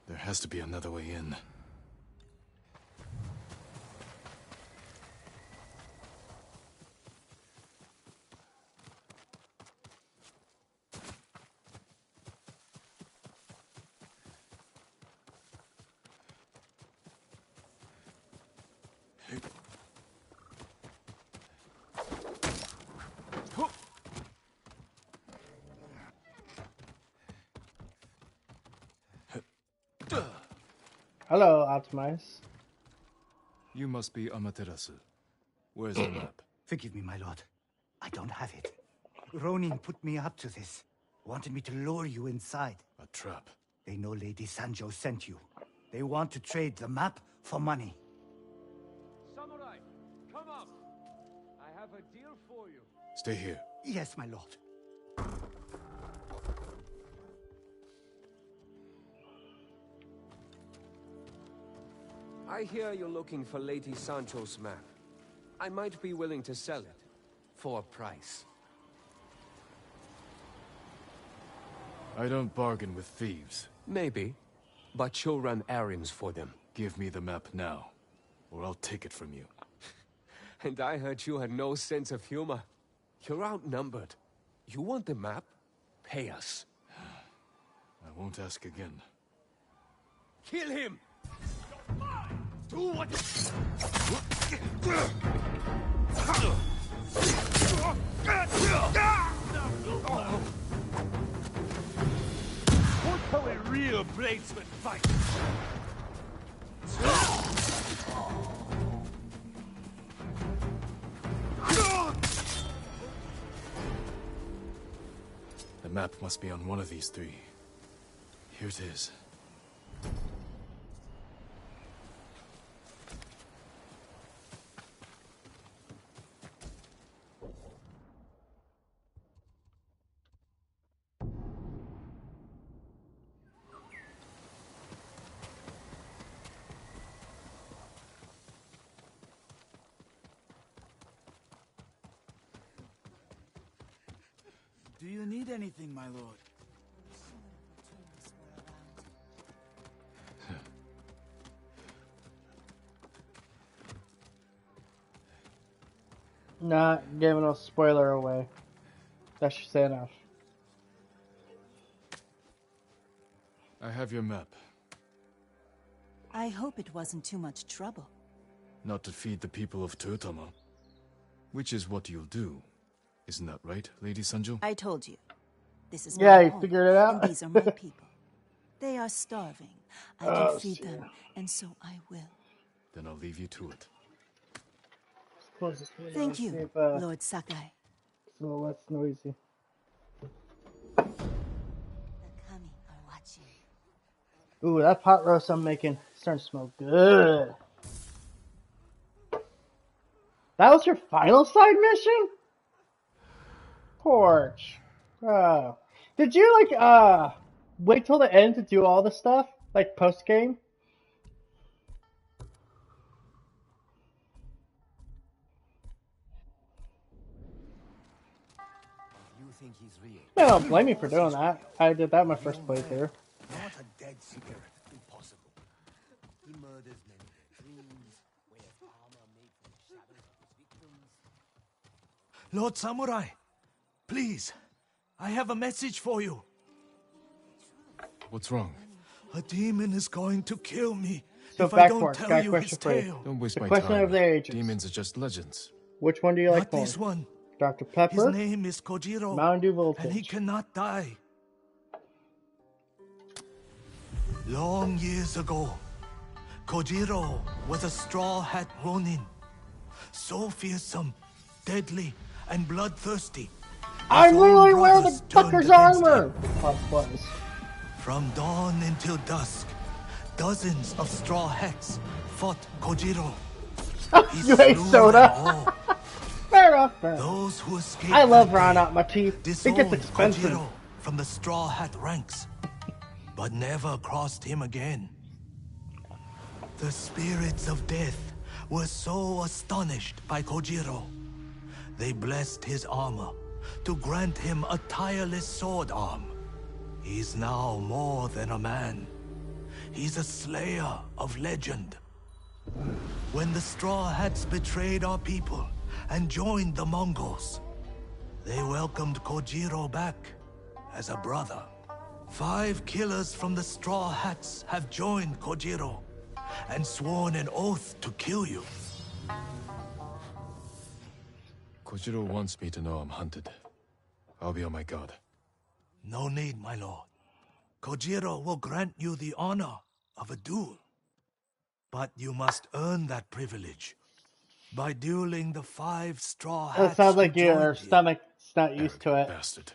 There has to be another way in. Hello, Optimize. You must be Amaterasu. Where's the map? Forgive me, my lord. I don't have it. Ronin put me up to this. Wanted me to lure you inside. A trap. They know Lady Sanjo sent you. They want to trade the map for money. Samurai, come up. I have a deal for you. Stay here. Yes, my lord. I hear you're looking for Lady Sancho's map. I might be willing to sell it. For a price. I don't bargain with thieves. Maybe. But you'll run errands for them. Give me the map now, or I'll take it from you. And I heard you had no sense of humor. You're outnumbered. You want the map? Pay us. I won't ask again. Kill him! Do what... Watch how a real bladesman fights. The map must be on one of these three. Here it is. Do you need anything, my lord? Not giving a spoiler away. That should say enough. I have your map. I hope it wasn't too much trouble. Not to feed the people of Tsushima. Which is what you'll do. Isn't that right, Lady Sanjo? I told you. This is Yeah, my you home, figured it out? and these are my people. They are starving. I can feed them, and so I will. Then I'll leave you to it. Close this window Thank and see you, if, Lord Sakai. it's a little less noisy. Ooh, that pot roast I'm making starting to smell good. That was your final side mission? Porch. Oh. Did you wait till the end to do all the stuff? Like post game? You think he's real? I don't blame you for doing that. I did that my first playthrough. Not a dead seeker. Impossible. He murders men in their dreams, wears armor made from the shadows of his victims. Lord Samurai, please, I have a message for you. What's wrong? A demon is going to kill me So if I don't backwards, tell you his tale. Don't waste the my question time. of the ages. Demons are just legends. Which one do you like Not more? this one. Dr. His Pepper? name is Kojiro, Mountain Dew Voltage. and he cannot die. Long years ago, Kojiro was a Straw Hat Ronin. So fearsome, deadly, and bloodthirsty. I'm literally wearing the turned fucker's against armor! him. Was. From dawn until dusk, dozens of Straw Hats fought Kojiro. He You hate slew soda? them all. Fair enough, fair enough. Those who escaped I love that Ron day out my teeth. It disowned gets expensive. Kojiro from the Straw Hat ranks, but never crossed him again. The spirits of death were so astonished by Kojiro, they blessed his armor to grant him a tireless sword arm. He's now more than a man. He's a slayer of legend. When the Straw Hats betrayed our people and joined the Mongols, they welcomed Kojiro back as a brother. 5 killers from the Straw Hats have joined Kojiro and sworn an oath to kill you. Kojiro wants me to know I'm hunted. I'll be on my guard. No need, my lord. Kojiro will grant you the honor of a duel. But you must earn that privilege by dueling the 5 Straw Hats. It sounds like who your joined you. stomach's not used to it. Bastard.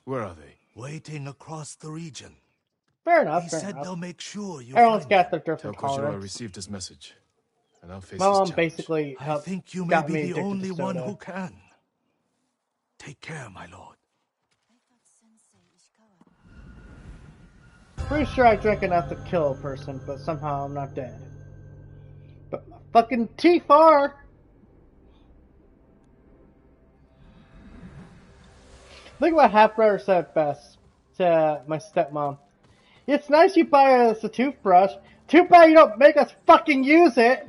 Where are they? Waiting across the region. Fair enough, He fair said enough. they'll make sure you Everyone's find got them. their Tell different Kojiro I tolerance. received his message, and I'll face My his mom challenge. basically I helped, think you may got be me the addicted only to one soda. who can. Take care, my lord. Pretty sure I drank enough to kill a person, but somehow I'm not dead. But my fucking teeth are! I think my half-brother said it best to my stepmom. It's nice you buy us a toothbrush. Too bad you don't make us fucking use it!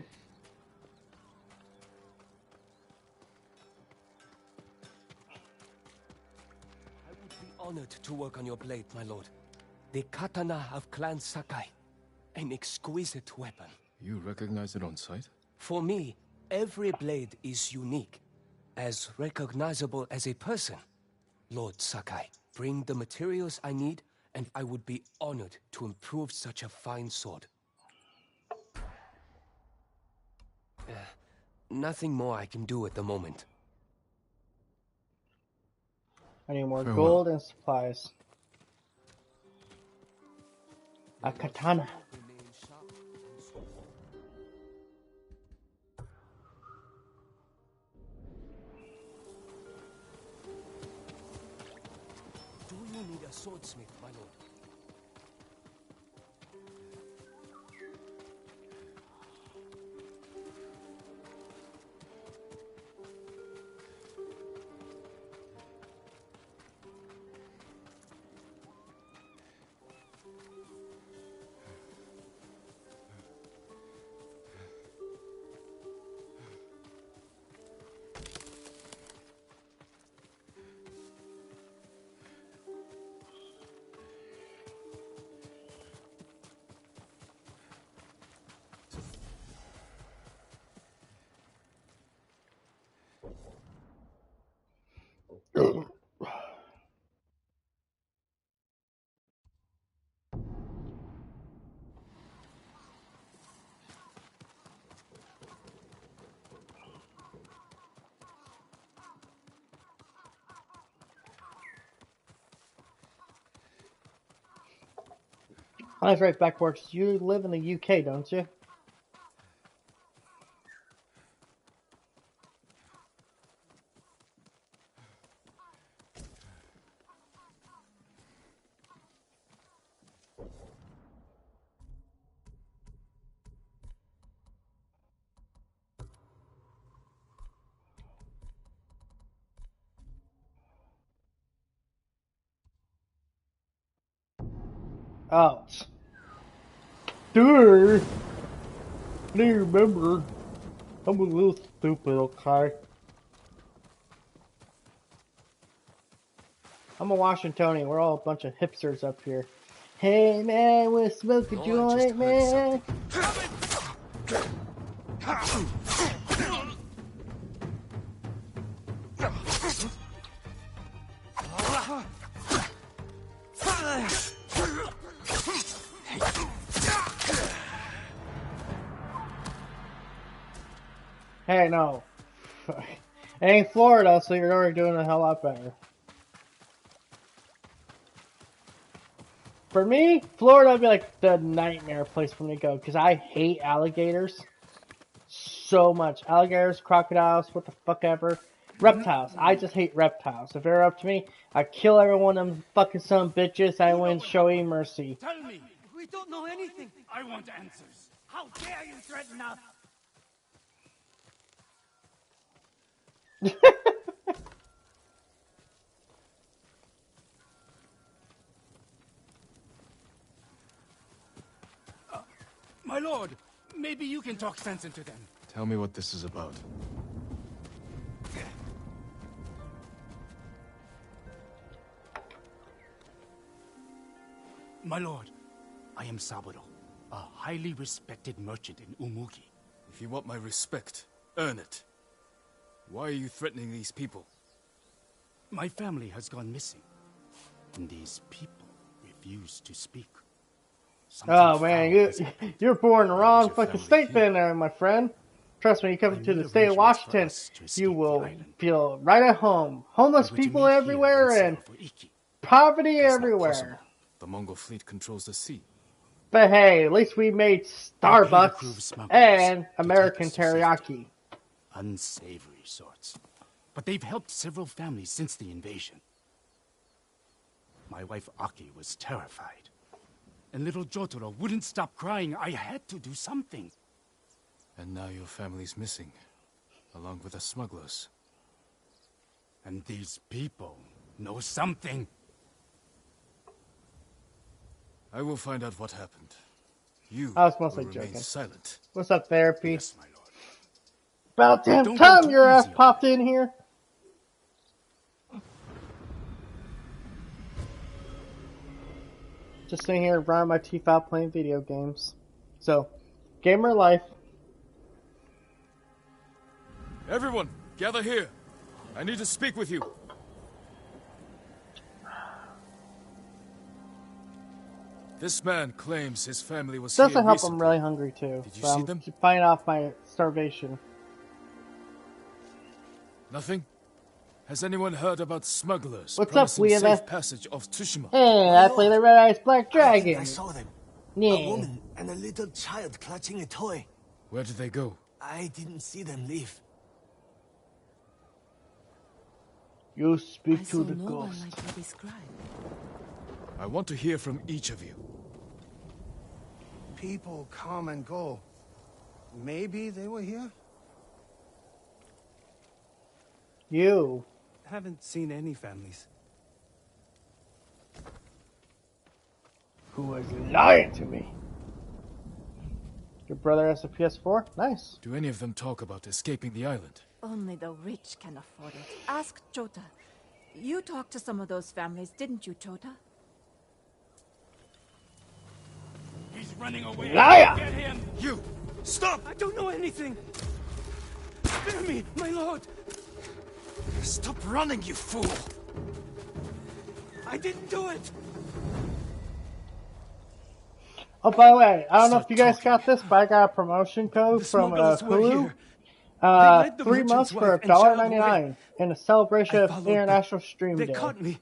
I would be honored to work on your blade, my lord. The katana of Clan Sakai. An exquisite weapon. You recognize it on sight? For me, every blade is unique. As recognizable as a person. Lord Sakai, bring the materials I need, and I would be honored to improve such a fine sword. Nothing more I can do at the moment. I need more Farewell. gold and supplies. A katana. Do you need a swordsmith, my lord? That's right, backwards. You live in the UK, don't you? Oh. Dude. I do you remember? I'm a little stupid, okay? I'm a Washingtonian. We're all a bunch of hipsters up here. Hey man, wanna smoke a joint, man? Hey, no. It ain't Florida, so you're already doing a hell lot better. For me, Florida would be like the nightmare place for me to go, because I hate alligators so much. Alligators, crocodiles, what the fuck ever. Reptiles. I just hate reptiles. If they're up to me, I'd kill every one of them fucking son bitches. I wouldn't show any mercy. Tell me! We don't know anything! I want answers! How dare you threaten us! My lord, maybe you can talk sense into them. Tell me what this is about. My lord, I am Saburo, a highly respected merchant in Umugi. If you want my respect, earn it. Why are you threatening these people? My family has gone missing, and these people refuse to speak. Oh man, you're born in the wrong fucking state then, my friend. Trust me, you come to the state of Washington, you will feel right at home. Homeless people everywhere and poverty everywhere. The Mongol fleet controls the sea. But hey, at least we made Starbucks and American teriyaki. Unsavory sorts. But they've helped several families since the invasion. My wife Aki was terrified. And little Jotaro wouldn't stop crying. I had to do something. And now your family's missing, along with the smugglers. And these people know something. I will find out what happened. You I was mostly will remain joking. silent. What's up, therapy? Yes, my lord. About damn time your ass popped in here. Just sitting here grinding my teeth out playing video games. So, gamer life. Everyone, gather here. I need to speak with you. This man claims his family was Doesn't here help. recently. I'm really hungry too. Did you so see I'm them? fighting off my starvation. Nothing? Has anyone heard about smugglers What's up, promising Weaver? safe passage of Tsushima? Hey, I play the Red Eyes Black Dragon. I saw them. Yeah. A woman and a little child clutching a toy. Where did they go? I didn't see them leave. You speak I to saw the no one ghost. like you described. I want to hear from each of you. People come and go. Maybe they were here? You. Haven't seen any families. Who was lying to me? Your brother has a PS4? Nice. Do any of them talk about escaping the island? Only the rich can afford it. Ask Chota. You talked to some of those families, didn't you, Chota? He's running away. Liar! Get him! You! Stop! I don't know anything! Spare me, my lord! Stop running, you fool! I didn't do it! Oh, by the way, I don't know if you guys got this, but I got a promotion code from Hulu. 3 months for $1.99 in a celebration of International Stream They Day. caught me.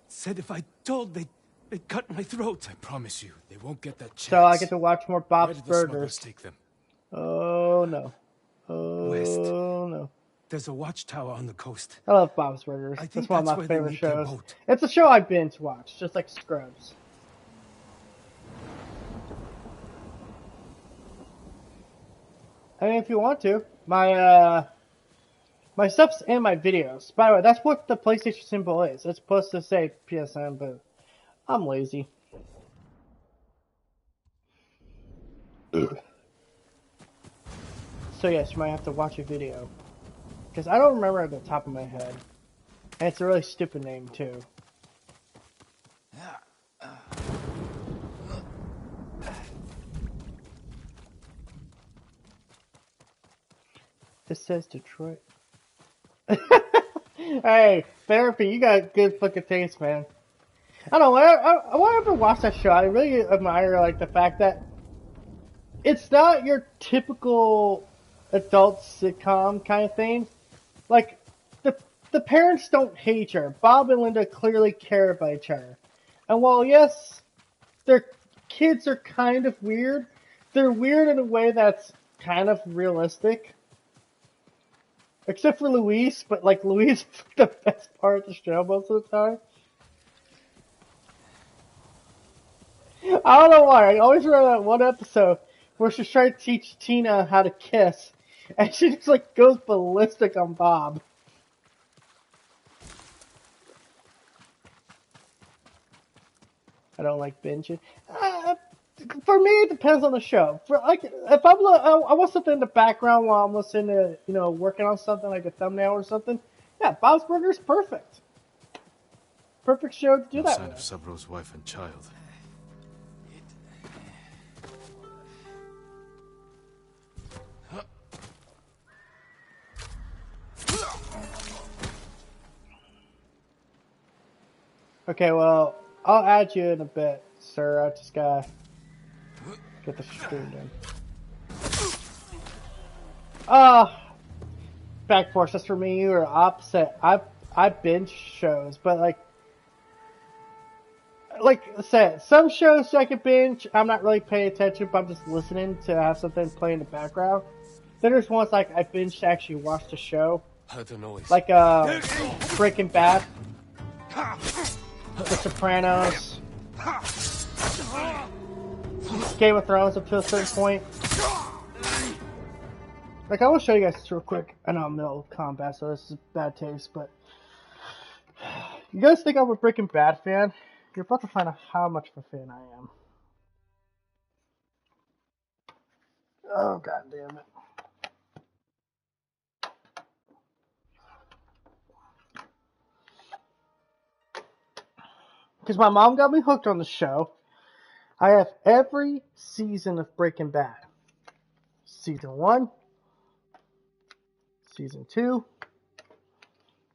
Said if I told, they'd It cut my throat. I promise you, they won't get that chance. So I get to watch more Where Bob's did the smugglers Burgers. take them? Oh no. Oh West. no. There's a watchtower on the coast. I love Bob's Burgers. I think That's one of that's my where they favorite make their shows. boat. It's a show I binge watch, just like Scrubs. I mean, if you want to, my stuff's in my videos. By the way, that's what the PlayStation symbol is. It's supposed to say PSN, but I'm lazy. So yes, you might have to watch a video. Because I don't remember at the top of my head. And it's a really stupid name, too. It says Detroit. Hey, therapy, you got good fucking taste, man. I don't know, I ever watch that show, I really admire, like, the fact that it's not your typical adult sitcom kind of thing. Like, the parents don't hate each other. Bob and Linda clearly care about each other. And while, yes, their kids are kind of weird, they're weird in a way that's kind of realistic. Except for Louise, but, like, Louise is the best part of the show most of the time. I don't know why, I always remember that one episode where she's trying to teach Tina how to kiss, and she just, like, goes ballistic on Bob. I don't like binging. For me, it depends on the show. For like, if I want something in the background while I'm listening to, you know, working on something like a thumbnail or something, yeah, Bob's Burgers perfect. Perfect show to do No that sign with. of Sabro's wife and child. Okay, well, I'll add you in a bit, sir. I just gotta get the stream done. Back Force, that's for me. You are opposite. I binge shows, but like I said, some shows I can binge, I'm not really paying attention, but I'm just listening to have something play in the background. Then there's ones like I binge to actually watch the show. Heard the noise. Like Breaking Bad, The Sopranos, Game of Thrones up to a certain point. Like, I will show you guys this real quick. I know I'm in the middle of combat, so this is bad taste, but you guys think I'm a Breaking Bad fan? You're about to find out how much of a fan I am. Oh, god damn it. Because my mom got me hooked on the show. I have every season of Breaking Bad. Season 1, Season 2,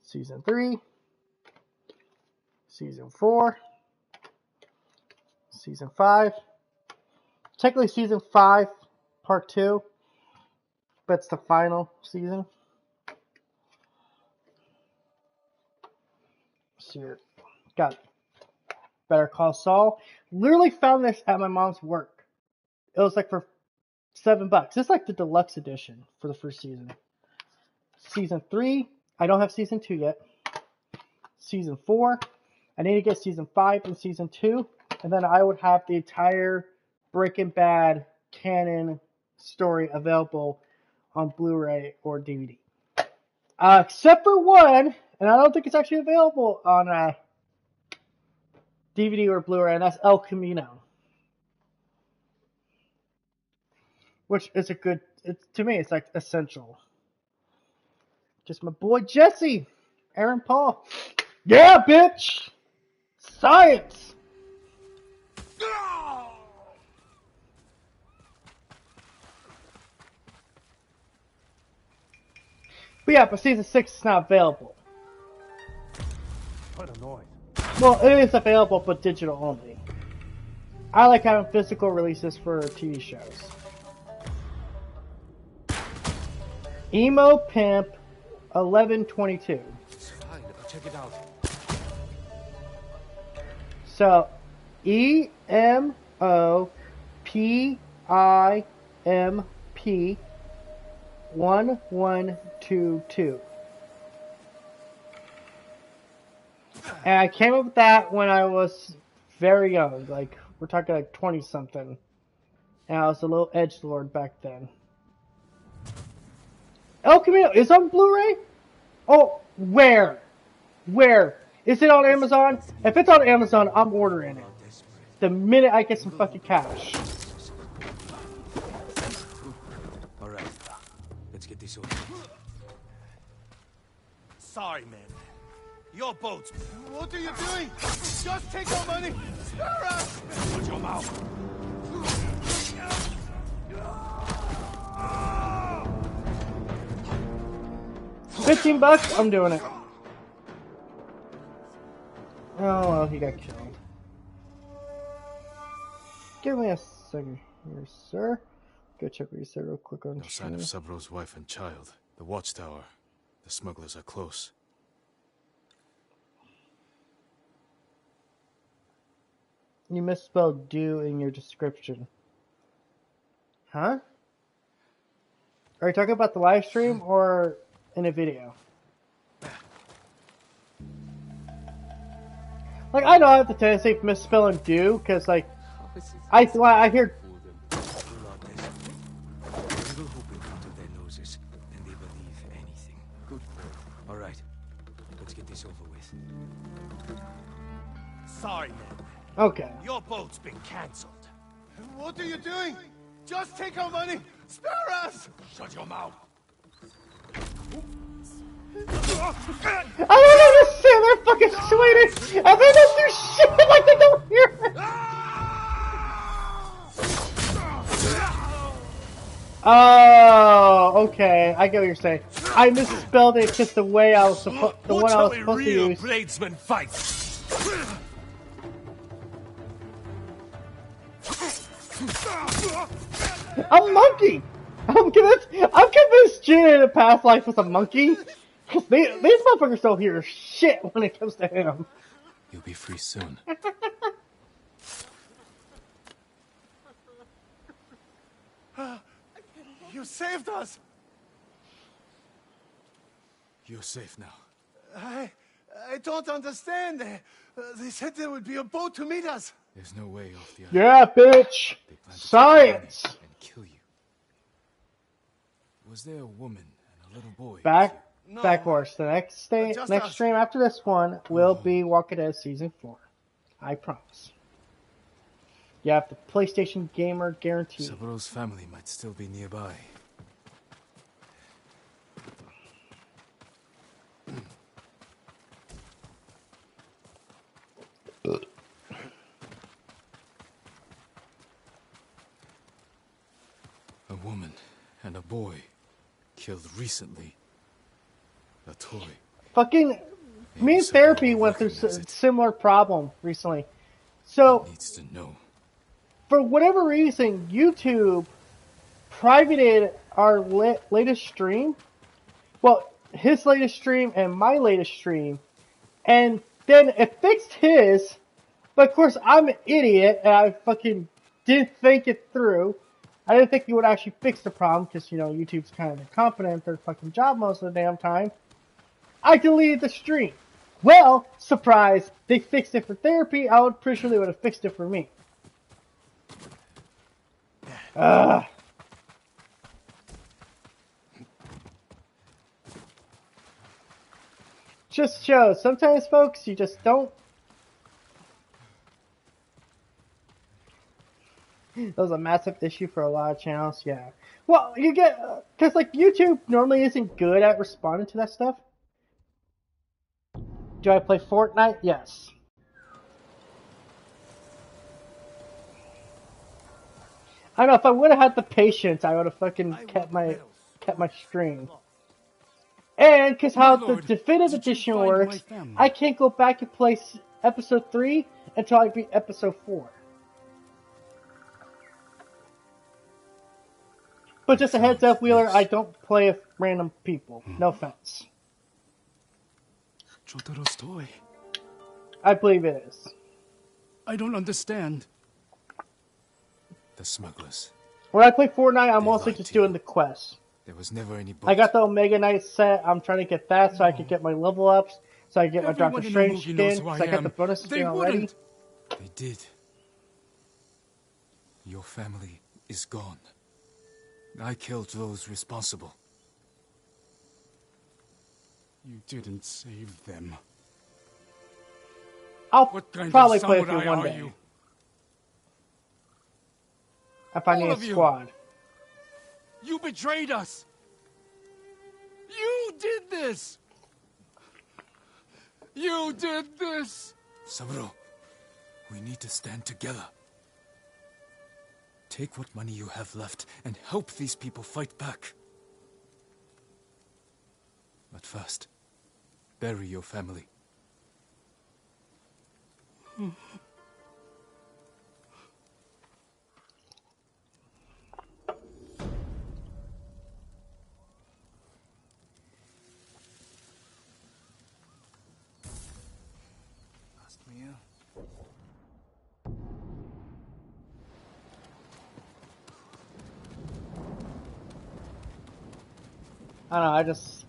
Season 3, Season 4, Season 5. Technically Season 5, Part 2, but it's the final season. See it. Got Better Call Saul. Literally found this at my mom's work. It was like for $7. It's like the deluxe edition for the first season. Season 3, I don't have Season 2 yet. Season 4, I need to get Season 5 and Season 2. And then I would have the entire Breaking Bad canon story available on Blu-ray or DVD. Except for one, and I don't think it's actually available on DVD or Blu-ray, and that's El Camino. Which is a good, to me, it's like essential. Just my boy Jesse, Aaron Paul. Yeah, bitch! Science! But yeah, but Season 6 is not available. What a noise. Well, it is available, but digital only. I like having physical releases for TV shows. Emo Pimp 1122. Check it out. So, EMOPIMP1122. And I came up with that when I was very young, like we're talking like 20 something. And I was a little edgelord back then. El Camino is on Blu-ray? Oh, where? Where? Is it on Amazon? If it's on Amazon, I'm ordering it. The minute I get some fucking cash. Alright, let's get this over. Sorry, man. Your boat's... What are you doing? Just take our money! Spare us! Shut your mouth! $15? I'm doing it. Oh, well, he got killed. Give me a second here, sir. Go check what you said real quick on No sign of Sabro's wife and child. The watchtower. The smugglers are close. You misspelled do in your description. Huh? Are you talking about the live stream or in a video? Like, I know I have the tendency of misspelling do, because, like, I hear... Alright, let's get this over with. Sorry, man. Okay. Your boat's been cancelled. What are you doing? Just take our money! Spare us! Shut your mouth! I don't understand, they're fucking Swedish, and they don't do shit like they don't hear it. Oh, okay, I get what you're saying. I misspelled it just the way I was supposed, the one I was supposed to use. Bladesman fights. A monkey! I'm convinced Jin in a past life was a monkey. Cause these motherfuckers don't hear shit when it comes to him. You'll be free soon. You saved us! You're safe now. I don't understand. They said there would be a boat to meet us. There's no way off the island. Yeah, bitch! Science! And kill you. Was there a woman and a little boy? Backwards. The next stream after this one will be Walking Dead Season 4. I promise. You have the PlayStation Gamer guarantee. Sabro's family might still be nearby. A woman and a boy killed recently. A toy. Fucking me and Therapy went through a similar problem recently. So needs to know. For whatever reason, YouTube privated our latest stream. Well, his latest stream and my latest stream. And then it fixed his. But of course, I'm an idiot and I fucking didn't think it through. I didn't think he would actually fix the problem because, you know, YouTube's kind of incompetent at their fucking job most of the damn time. I deleted the stream. Well, surprise, they fixed it for Therapy. I would pretty sure they would have fixed it for me. Just shows. Sometimes, folks, you just don't. That was a massive issue for a lot of channels, yeah. Well, you get, because like YouTube normally isn't good at responding to that stuff. Do I play Fortnite? Yes. I don't know, if I would have had the patience, I would have fucking kept my stream. And because how the definitive edition works, I can't go back and play episode 3 until I beat episode 4. But just a heads up, Wheeler, I don't play with random people. No offense. Jotaro's toy. I believe it is. I don't understand. The smugglers. When I play Fortnite, I'm mostly just doing the quests. There was never any boat. I got the Omega Knight set. I'm trying to get that so I can get my level ups, so I get my Everyone Doctor in Strange Umugi knows skin, who I so I got the am. bonus They skin already. wouldn't. They did. Your family is gone. I killed those responsible. You didn't save them. I'll What kind probably of play with you samurai one are day. you? If I need All a of you. squad. You betrayed us! You did this! You did this! Saburo, we need to stand together. Take what money you have left and help these people fight back. But first, bury your family. I don't know, I just...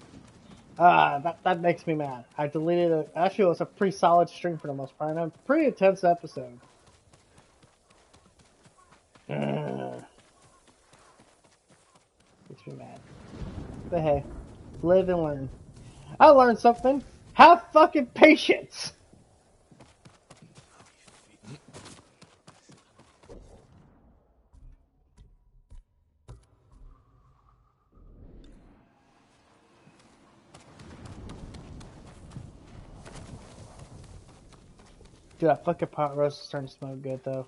that makes me mad. I deleted it. Actually, it was a pretty solid stream for the most part, and a pretty intense episode. Makes me mad. But hey, live and learn. I learned something. Have fucking patience! Dude, that fucking pot roast is starting to smell good, though.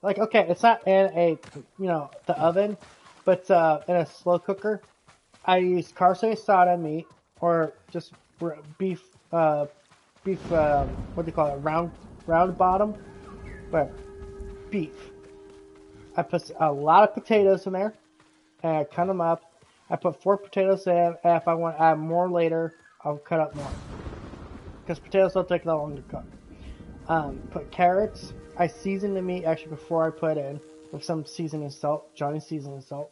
Like, okay, it's not in a, the oven, but in a slow cooker. I use carne asada meat, or just beef, what do you call it, round bottom, but beef. I put a lot of potatoes in there, and I cut them up. I put 4 potatoes in, and if I want to add more later, I'll cut up more. Because potatoes don't take that long to cook. Put carrots. I season the meat actually before I put it in with some seasoning salt, Johnny seasoning salt.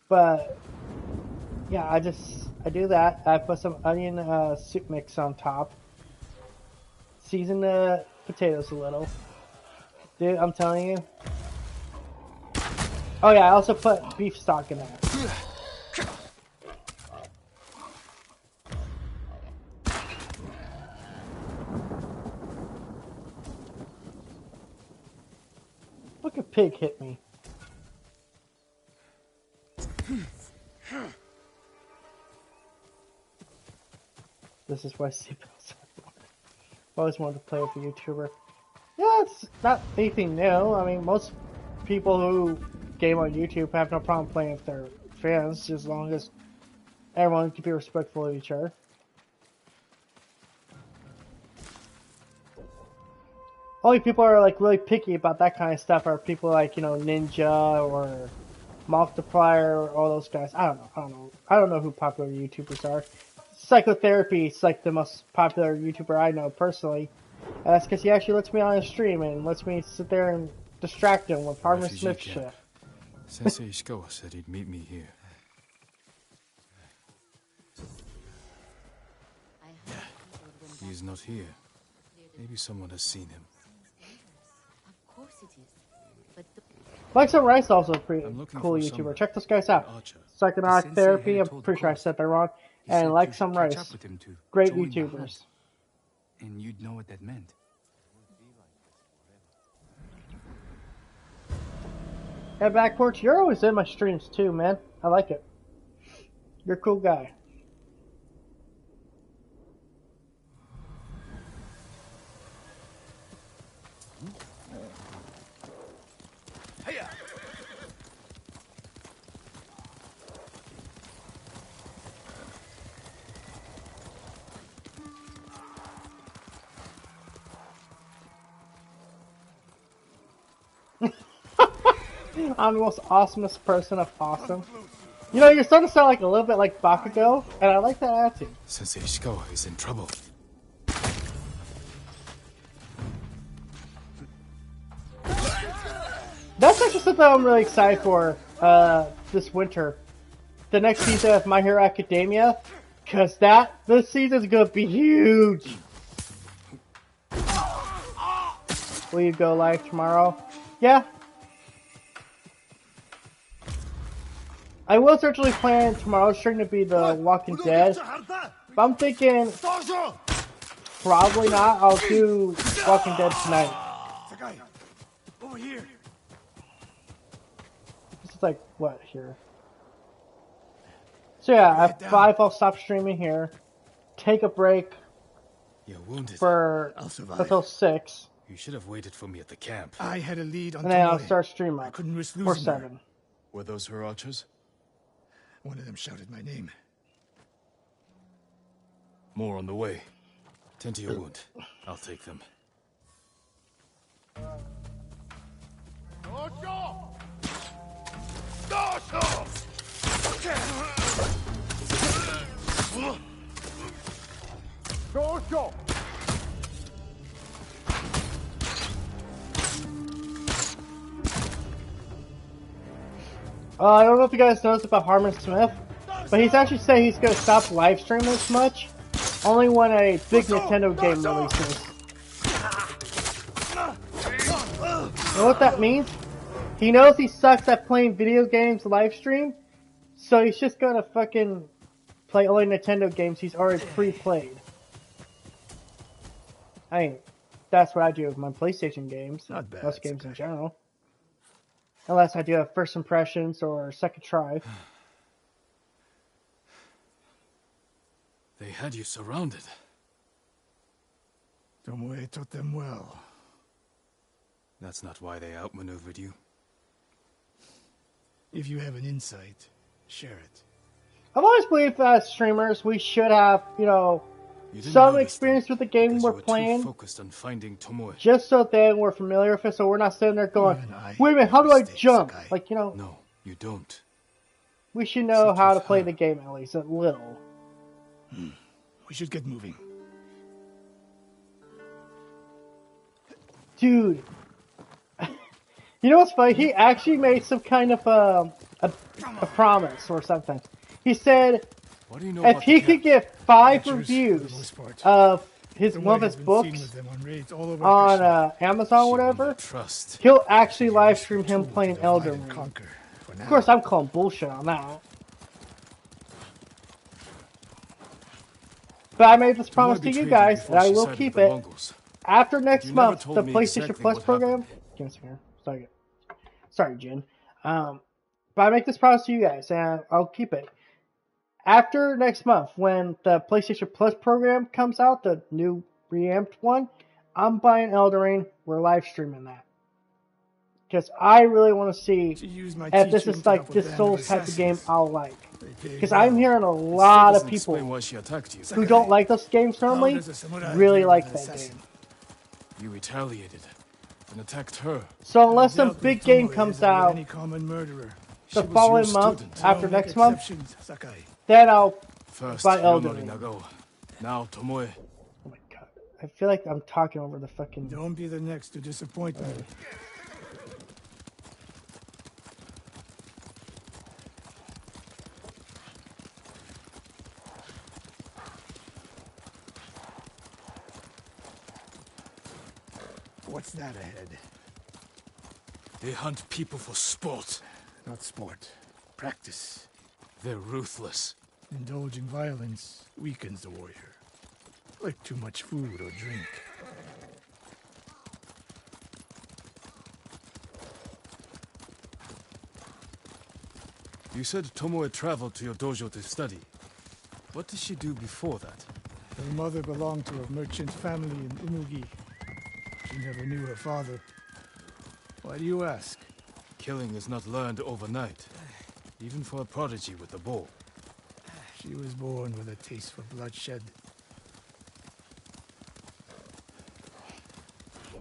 But yeah, I do that. I put some onion soup mix on top. Season the potatoes a little. Dude, I'm telling you. Oh yeah, I also put beef stock in there. Look, a pig hit me. This is why seatbelts are. I always wanted to play with a YouTuber. Yeah, it's not anything new. I mean, most people who game on YouTube have no problem playing with their fans, just as long as everyone can be respectful of each other. Only people are like really picky about that kind of stuff are people like, Ninja or Multiplier or all those guys. I don't know who popular YouTubers are. Psychotherapy is like the most popular YouTuber I know personally. That's because he actually lets me on his stream and lets me sit there and distract him with Harvard Smith shit. Sensei Ishikawa said he'd meet me here. He is not here. Maybe someone has seen him. Of course it is. But Like some Rice also a pretty cool YouTuber. Check those guys out. Psychonaut Therapy, I'm pretty sure I said that wrong. And Like Some Rice. Great YouTubers. And you'd know what that meant. Hey, Backporch, you're always in my streams too, man. I like it. You're a cool guy. I'm the most awesomest person of awesome. You know, you're starting to sound like a little bit like Bakugo, and I like that attitude. Sensei Ishikawa is in trouble. That's actually something I'm really excited for this winter. The next season of My Hero Academia, because this season is going to be huge. Will you go live tomorrow? Yeah. I was originally planning tomorrow's stream to be The Walking Dead, but I'm thinking probably not. I'll do Walking Dead tonight. Over here. This is like, what, here? So yeah, at 5 I'll stop streaming here, take a break You're wounded. for until 6, You should have waited for me at the camp. I had a lead on and then I'll Tomoe. start streaming I couldn't risk or losing her. 7. Were those her archers? One of them shouted my name. More on the way. Tend to your wound. I'll take them. I don't know if you guys noticed about Harmon Smith, but he's actually saying he's going to stop live streaming this much, only when a big Nintendo game releases. You know what that means? He knows he sucks at playing video games live stream, so he's just going to fucking play only Nintendo games he's already pre-played. I mean, that's what I do with my PlayStation games. Not bad, Most games in general. Unless I do have first impressions or second try. They had you surrounded. Tomoe taught them well. That's not why they outmaneuvered you. If you have an insight, share it. I've always believed that as streamers, we should have, you know, You didn't some notice experience with the game because we're you were playing. Too focused on finding Tomoe. Just so then we're familiar with it, so we're not sitting there going, wait a minute, how do I jump? Like, you know, No, you don't. we should know how to play the game at least, a little. We should get moving. Dude. You know what's funny? He actually made some kind of a promise or something. He said What do you know if about he the could camp? get 5 Amateurs, for the reviews most part. of Tomoe one of has his been seen books with them on raids all over on Krishna. Amazon or whatever, Trust. he'll actually live stream him playing Elden Ring. Conquer. For now. Of course, I'm calling bullshit on that. But I made this promise to you guys, and I will keep it. After next month, the PlayStation Plus program. Give me a second here. Sorry, Jin. But I make this promise to you guys, and I'll keep it. After next month, when the PlayStation Plus program comes out, the new reamped one, I'm buying Elden Ring. We're live streaming that. Because I really want to see if this is like this Souls type of game I'll like. Because I'm hearing a lot of people who don't like those games normally really like that game. You retaliated and attacked her. So unless some big game comes out Any common murderer. the following month, after Don't make next month, exceptions, Sakai. then I'll First, buy Elden Ring. Nori Nago. Now Tomoe. Oh my god. I feel like I'm talking over the fucking... Don't be the next to disappoint me. What's that ahead? They hunt people for sport. Not sport. Practice. They're ruthless. Indulging violence weakens the warrior. Like too much food or drink. You said Tomoe traveled to your dojo to study. What did she do before that? Her mother belonged to a merchant family in Imugi. She never knew her father. Why do you ask? Killing is not learned overnight. Even for a prodigy with a bow. She was born with a taste for bloodshed.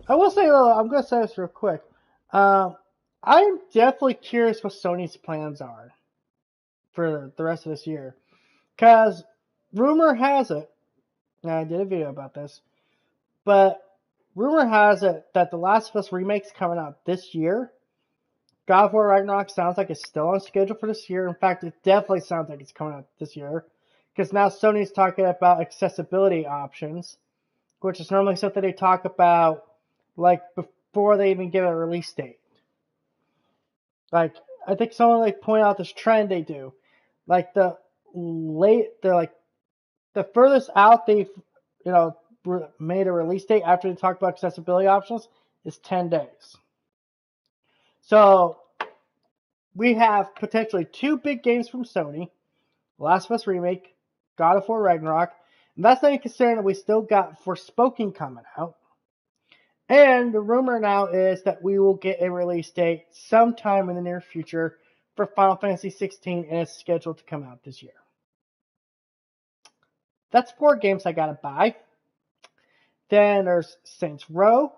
I will say, I'm going to say this real quick. I'm definitely curious what Sony's plans are. for the rest of this year. Because rumor has it, and I did a video about this, but rumor has it that The Last of Us remake's coming out this year. God of War Ragnarok sounds like it's still on schedule for this year. In fact, it definitely sounds like it's coming out this year. Because now Sony's talking about accessibility options, which is normally something they talk about like before they even give a release date. Like, I think someone like pointed out this trend they do. Like they're like the furthest out they've, made a release date after they talk about accessibility options is 10 days. So we have potentially 2 big games from Sony: Last of Us Remake, God of War Ragnarok. And that's not even considering that we still got Forspoken coming out. And the rumor now is that we will get a release date sometime in the near future for Final Fantasy 16, and it's scheduled to come out this year. That's 4 games I gotta buy. Then there's Saints Row.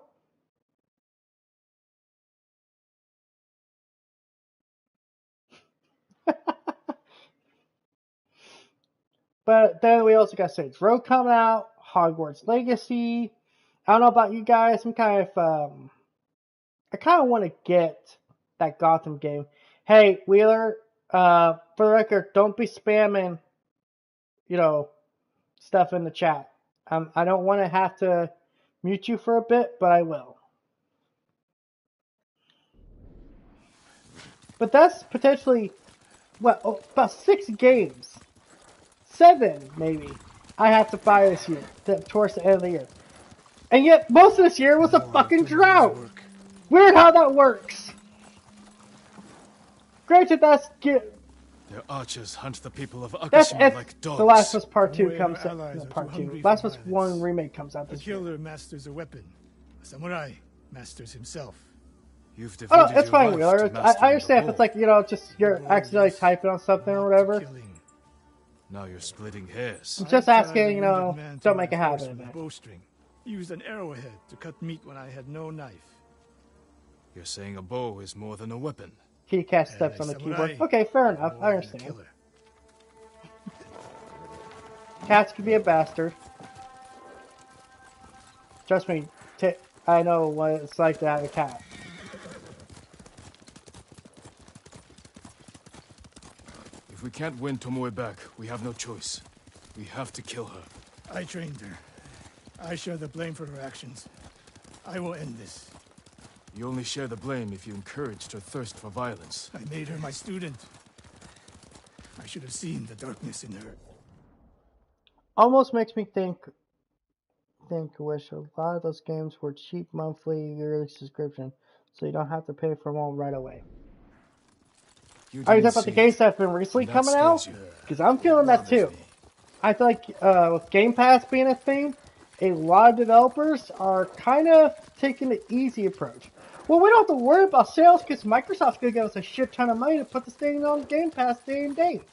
But then we also got Saints Row coming out, Hogwarts Legacy. I don't know about you guys. I kind of want to get that Gotham game. Hey, Wheeler, for the record, don't be spamming, stuff in the chat. I don't want to have to mute you for a bit, but I will. But that's potentially, about 6 games. 7, maybe, I have to buy this year, towards the end of the year. And yet, most of this year was a fucking drought. Weird how that works. Granted, Their archers hunt the people of Akashima like dogs. The Last of Us Part 2 comes out. Part 2. Last of Us 1 remake comes out this year. A killer masters a weapon. A samurai masters himself. It's fine, Wheeler. I understand if it's like, just you're accidentally typing on something or whatever. Now you're splitting hairs. I'm just asking, don't make a habit of it. Bowstring. Used an arrowhead to cut meat when I had no knife. You're saying a bow is more than a weapon. Keycast steps on the keyboard. Okay, fair enough. I understand. Cats can be a bastard. Trust me, I know what it's like to have a cat. If we can't win Tomoe back, we have no choice. We have to kill her. I trained her. I share the blame for her actions. I will end this. You only share the blame if you encouraged her thirst for violence. I made her my student. I should have seen the darkness in her. Almost makes me wish a lot of those games were cheap monthly yearly subscription, so you don't have to pay for them all right away. Are you talking about the games that have been recently coming out? Because I'm feeling that too. I feel like with Game Pass being a thing, a lot of developers are kind of taking the easy approach. Well, we don't have to worry about sales because Microsoft's going to give us a shit ton of money to put this thing on Game Pass day and date.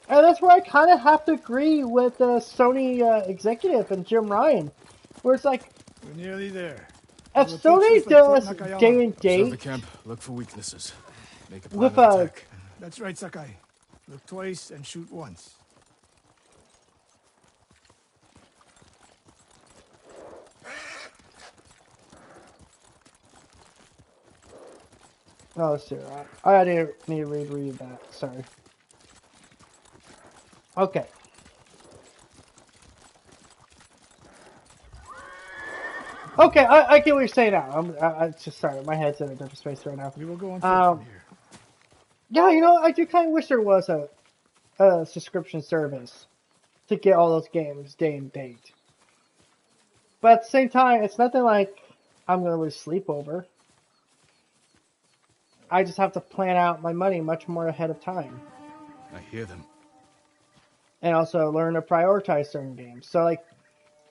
And that's where I kind of have to agree with the Sony executive and Jim Ryan, where it's like, we're nearly there. If Sony does day and date, observe the camp, look for weaknesses, make a plan with of attack. That's right, Sakai. Look twice and shoot once. oh, let's see. I need to reread that. Sorry. Okay. Okay, I get what you're saying now. I just sorry, my head's in a different space right now. We will go on from here. Yeah, I do kind of wish there was a subscription service to get all those games day and date. But at the same time, it's nothing like I'm going to lose sleep over. I just have to plan out my money much more ahead of time. I hear them. And also learn to prioritize certain games. So, like,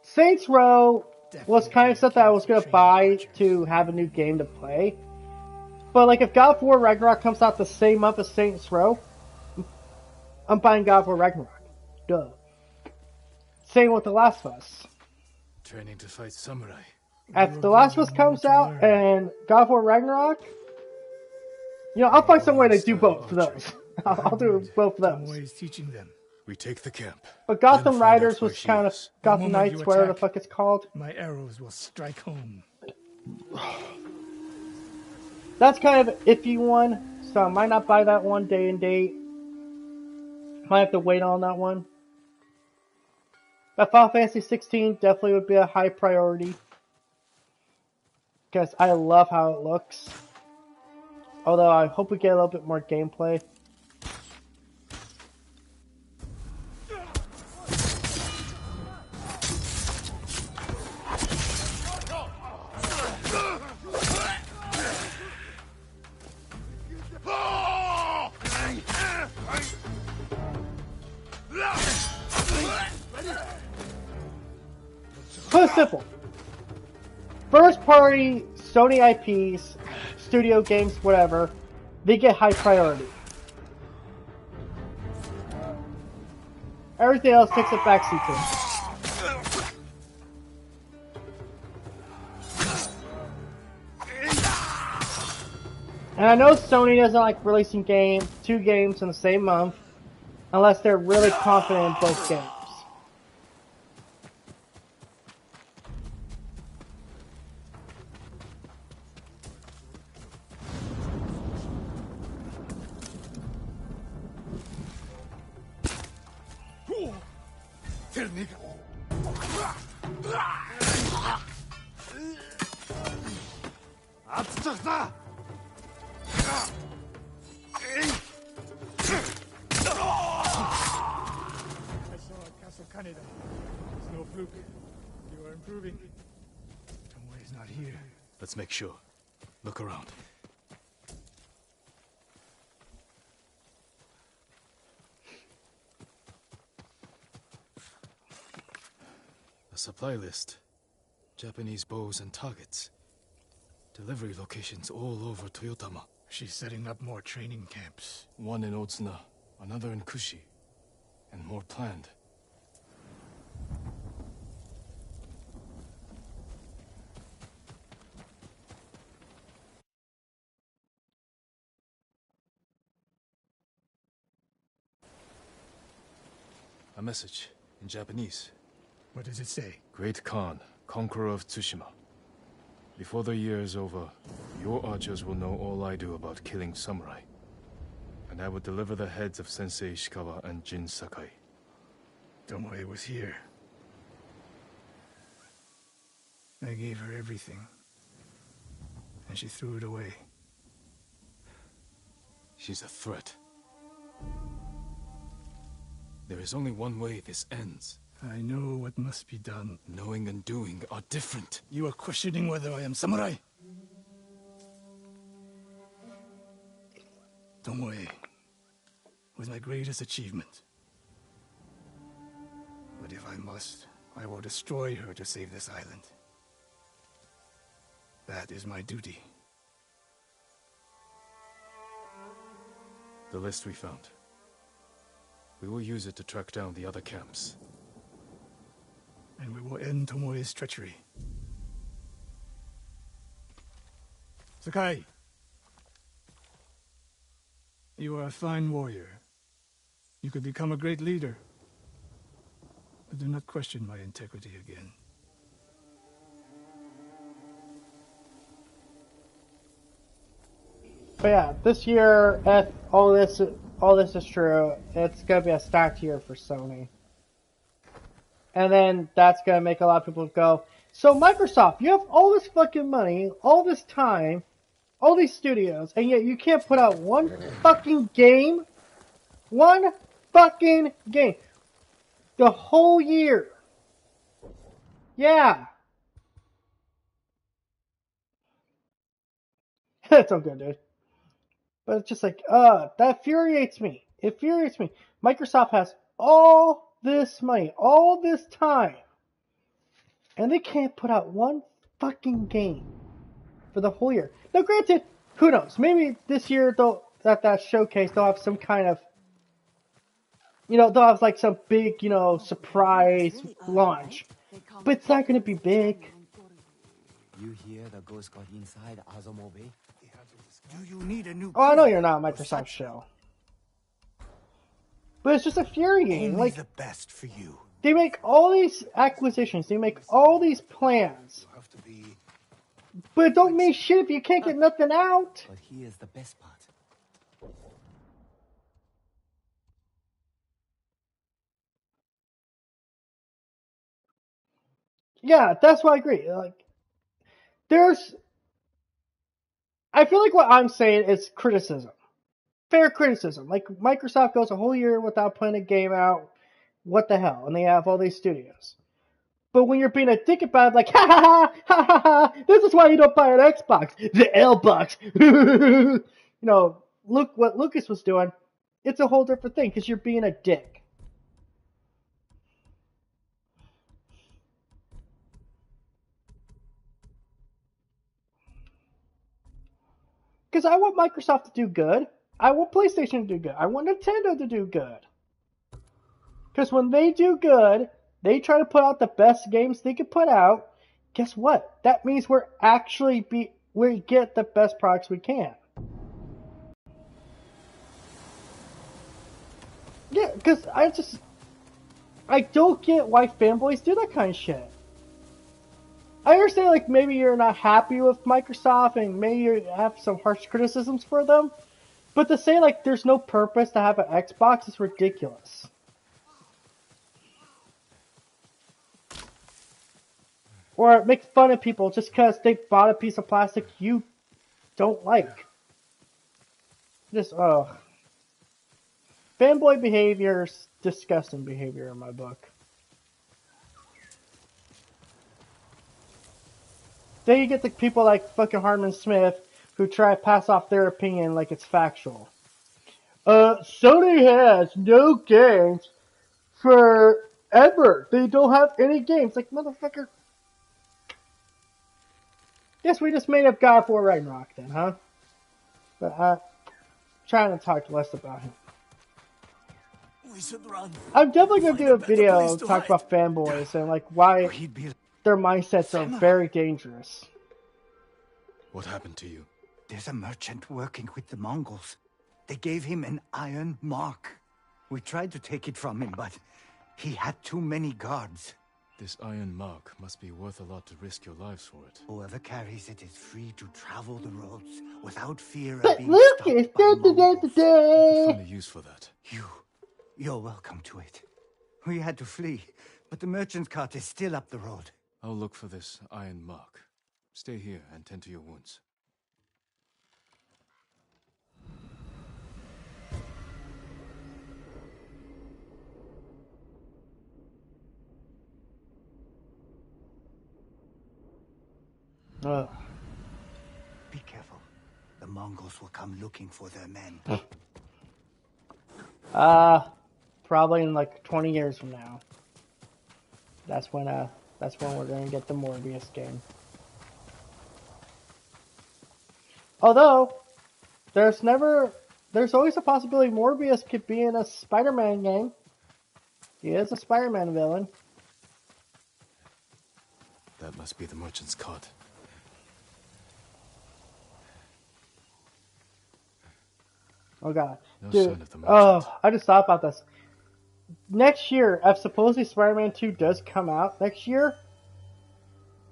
Saints Row was kind of stuff that I was going to buy to have a new game to play. But, like, if God of War Ragnarok comes out the same month as Saints Row, I'm buying God of War Ragnarok. Duh. Same with The Last of Us. Training to fight samurai. If The Last of Us comes out and God of War Ragnarok, You know, I'll find some way to do both of those. I'll do both of those. Tomoe is teaching them. We take the camp. But Gotham then find out Riders where was she kind of is. Gotham Knights, whatever the fuck it's called. My arrows will strike home. That's kind of an iffy one, so I might not buy that one day and date. Might have to wait on that one. But Final Fantasy 16 definitely would be a high priority. Because I love how it looks. Although I hope we get a little bit more gameplay. Put it simple. First party Sony IPs, studio games, whatever, they get high priority. Everything else takes a backseat to it. And I know Sony doesn't like releasing two games in the same month, unless they're really confident in both games. Let's make sure. Look around. A supply list. Japanese bows and targets. Delivery locations all over Toyotama. She's setting up more training camps. One in Otsuna, another in Kushi, and more planned. A message in Japanese. What does it say? Great Khan, conqueror of Tsushima. Before the year is over, your archers will know all I do about killing samurai. And I will deliver the heads of Sensei Ishikawa and Jin Sakai. Tomoe was here. I gave her everything. And she threw it away. She's a threat. There is only one way this ends. I know what must be done. Knowing and doing are different. You are questioning whether I am samurai? Tomoe was my greatest achievement. But if I must, I will destroy her to save this island. That is my duty. The list we found. We will use it to track down the other camps. And we will end Tomoe's treachery. Sakai! You are a fine warrior. You could become a great leader. But do not question my integrity again. But yeah, this year, if all this is true, it's gonna be a stacked year for Sony. And then that's gonna make a lot of people go, so Microsoft, you have all this fucking money, all this time, all these studios, and yet you can't put out one fucking game? One fucking game. The whole year. Yeah. That's so good, dude. But it's just like, that infuriates me. It infuriates me. Microsoft has all this money, all this time, and they can't put out one fucking game for the whole year. Now, granted, who knows? Maybe this year, at that showcase, they'll have some kind of, they'll have like some big, surprise launch. But it's not going to be big. You hear the ghost got inside Azamo Bay? Do you need a new Oh, I know crew you're not a or Microsoft such? shell. But it's just infuriating. Only Like, the best for you. they make all these acquisitions, they make all these plans, Have to be. but it don't mean shit if you can't get nothing out. But here's the best part. Yeah, that's what I agree. Like, I feel like what I'm saying is criticism. Fair criticism. Like, Microsoft goes a whole year without putting a game out. What the hell? And they have all these studios. But when you're being a dick about it, like, ha ha ha, ha ha ha, this is why you don't buy an Xbox, the L box. You know, look what Lucas was doing. It's a whole different thing because you're being a dick. Because I want Microsoft to do good. I want PlayStation to do good. I want Nintendo to do good. Because when they do good, they try to put out the best games they can put out. Guess what? That means we get the best products we can. Yeah, because I don't get why fanboys do that kind of shit. I understand, like, maybe you're not happy with Microsoft and maybe you have some harsh criticisms for them, but to say, like, there's no purpose to have an Xbox is ridiculous. Or make fun of people just because they bought a piece of plastic you don't like. Just, fanboy behavior is disgusting behavior in my book. Then you get the people like fucking Harmon Smith who try to pass off their opinion like it's factual. Sony has no games forever. They don't have any games. Like, motherfucker. Guess we just made up God of War Ragnarok then, huh? But trying to talk less about him. We should run. I'm definitely going to do a video talk about fanboys and like why their mindsets are very dangerous. What happened to you? There's a merchant working with the Mongols. They gave him an iron mark. We tried to take it from him, but he had too many guards. This iron mark must be worth a lot to risk your lives for it. Whoever carries it is free to travel the roads without fear of But being Lucas, stopped by Mongols. I could find a use for that. You're welcome to it. We had to flee, but the merchant's cart is still up the road. I'll look for this iron mark. Stay here and tend to your wounds. Be careful. The Mongols will come looking for their men. Probably in like 20 years from now. That's when we're gonna get the Morbius game. Although, there's always a possibility Morbius could be in a Spider-Man game. He is a Spider-Man villain. That must be the merchant's cart. Oh god. No Dude, sign of the merchant. I just thought about this. Next year, if supposedly Spider-Man 2 does come out next year,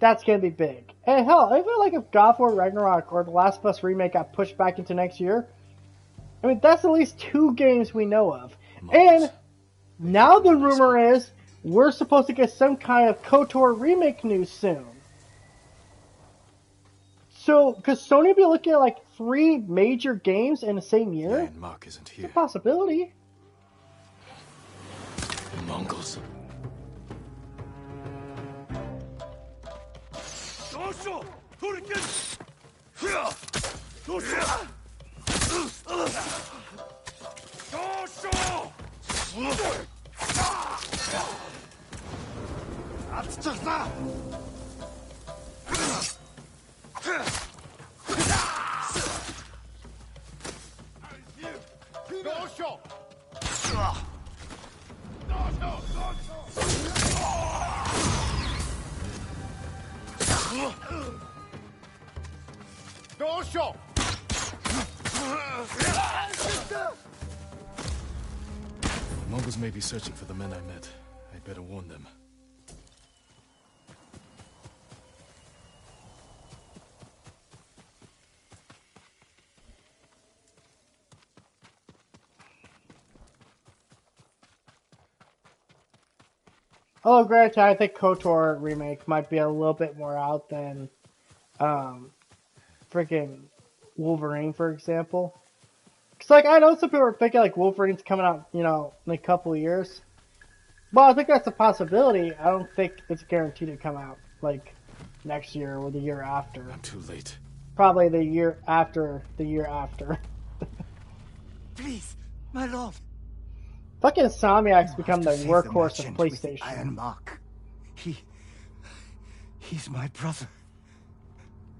that's gonna be big. And hell, I feel like if God of War Ragnarok or The Last of Us remake got pushed back into next year, I mean, that's at least 2 games we know of. And now the rumor is we're supposed to get some kind of KOTOR remake news soon. So, because Sony will be looking at like 3 major games in the same year? Iron Mark isn't here. It's a possibility. The Mongols. The Mongols may be searching for the men I met. I'd better warn them. Oh, granted, I think KOTOR remake might be a little bit more out than freaking Wolverine, for example. Because, like, I know some people are thinking, like, Wolverine's coming out, you know, in a couple of years. Well, I think that's a possibility. I don't think it's guaranteed to come out, like, next year or the year after. I'm too late. Probably the year after the year after. Please, my lord. Fucking Insomniac's become the Save workhorse of merchant with the PlayStation. Iron Mark. He's my brother.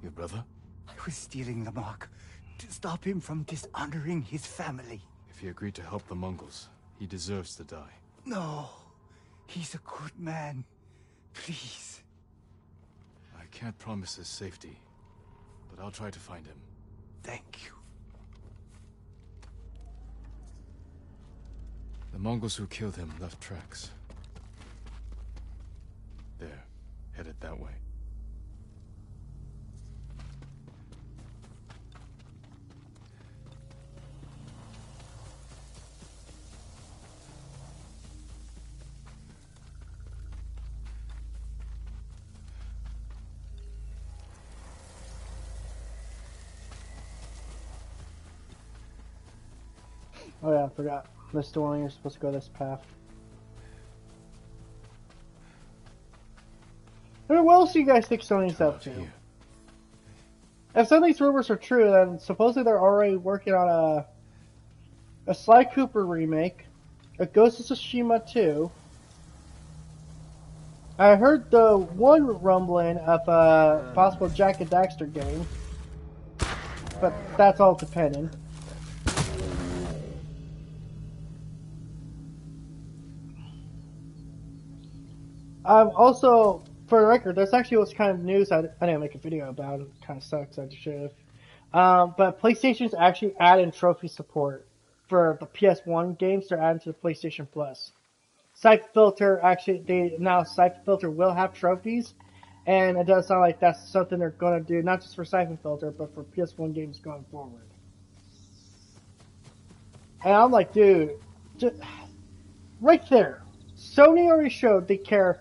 Your brother? I was stealing the mark to stop him from dishonoring his family. If he agreed to help the Mongols, he deserves to die. No, he's a good man. Please. I can't promise his safety, but I'll try to find him. Thank you. The Mongols who killed him left tracks. There, headed that way. Oh yeah, I forgot. This door, you're supposed to go this path. I mean, what else do you guys think Sony's up to? If some of these rumors are true, then supposedly they're already working on a Sly Cooper remake, a Ghost of Tsushima 2. I heard the one rumbling of a possible Jack and Daxter game, but that's all dependent. Also, for the record, this actually was kind of news I didn't make a video about. It kind of sucks. I should have. But PlayStation's actually adding trophy support for the PS1 games. They're adding to the PlayStation Plus. Siphon Filter Siphon Filter will have trophies, and it does sound like that's something they're going to do, not just for Siphon Filter, but for PS1 games going forward. And I'm like, dude, just, right there, Sony already showed they care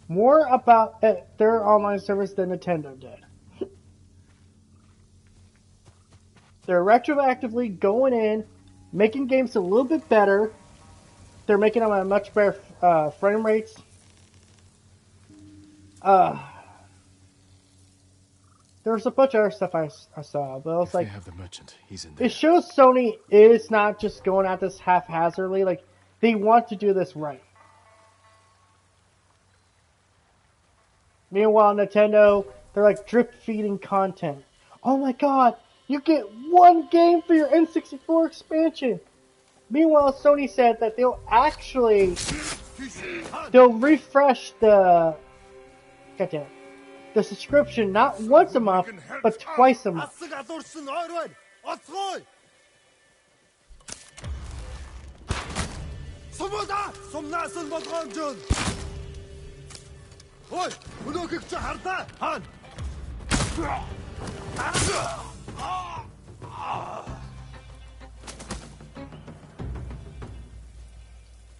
more about their online service than Nintendo did. They're retroactively going in, making games a little bit better. They're making them at much better frame rates. There's a bunch of other stuff I saw, but I was like, they have the merchant. He's in there. It shows Sony is not just going at this haphazardly. Like, they want to do this right. Meanwhile, Nintendo, they're like drip feeding content. Oh my god, you get one game for your N64 expansion. Meanwhile, Sony said that they'll refresh the subscription not once a month, but twice a month.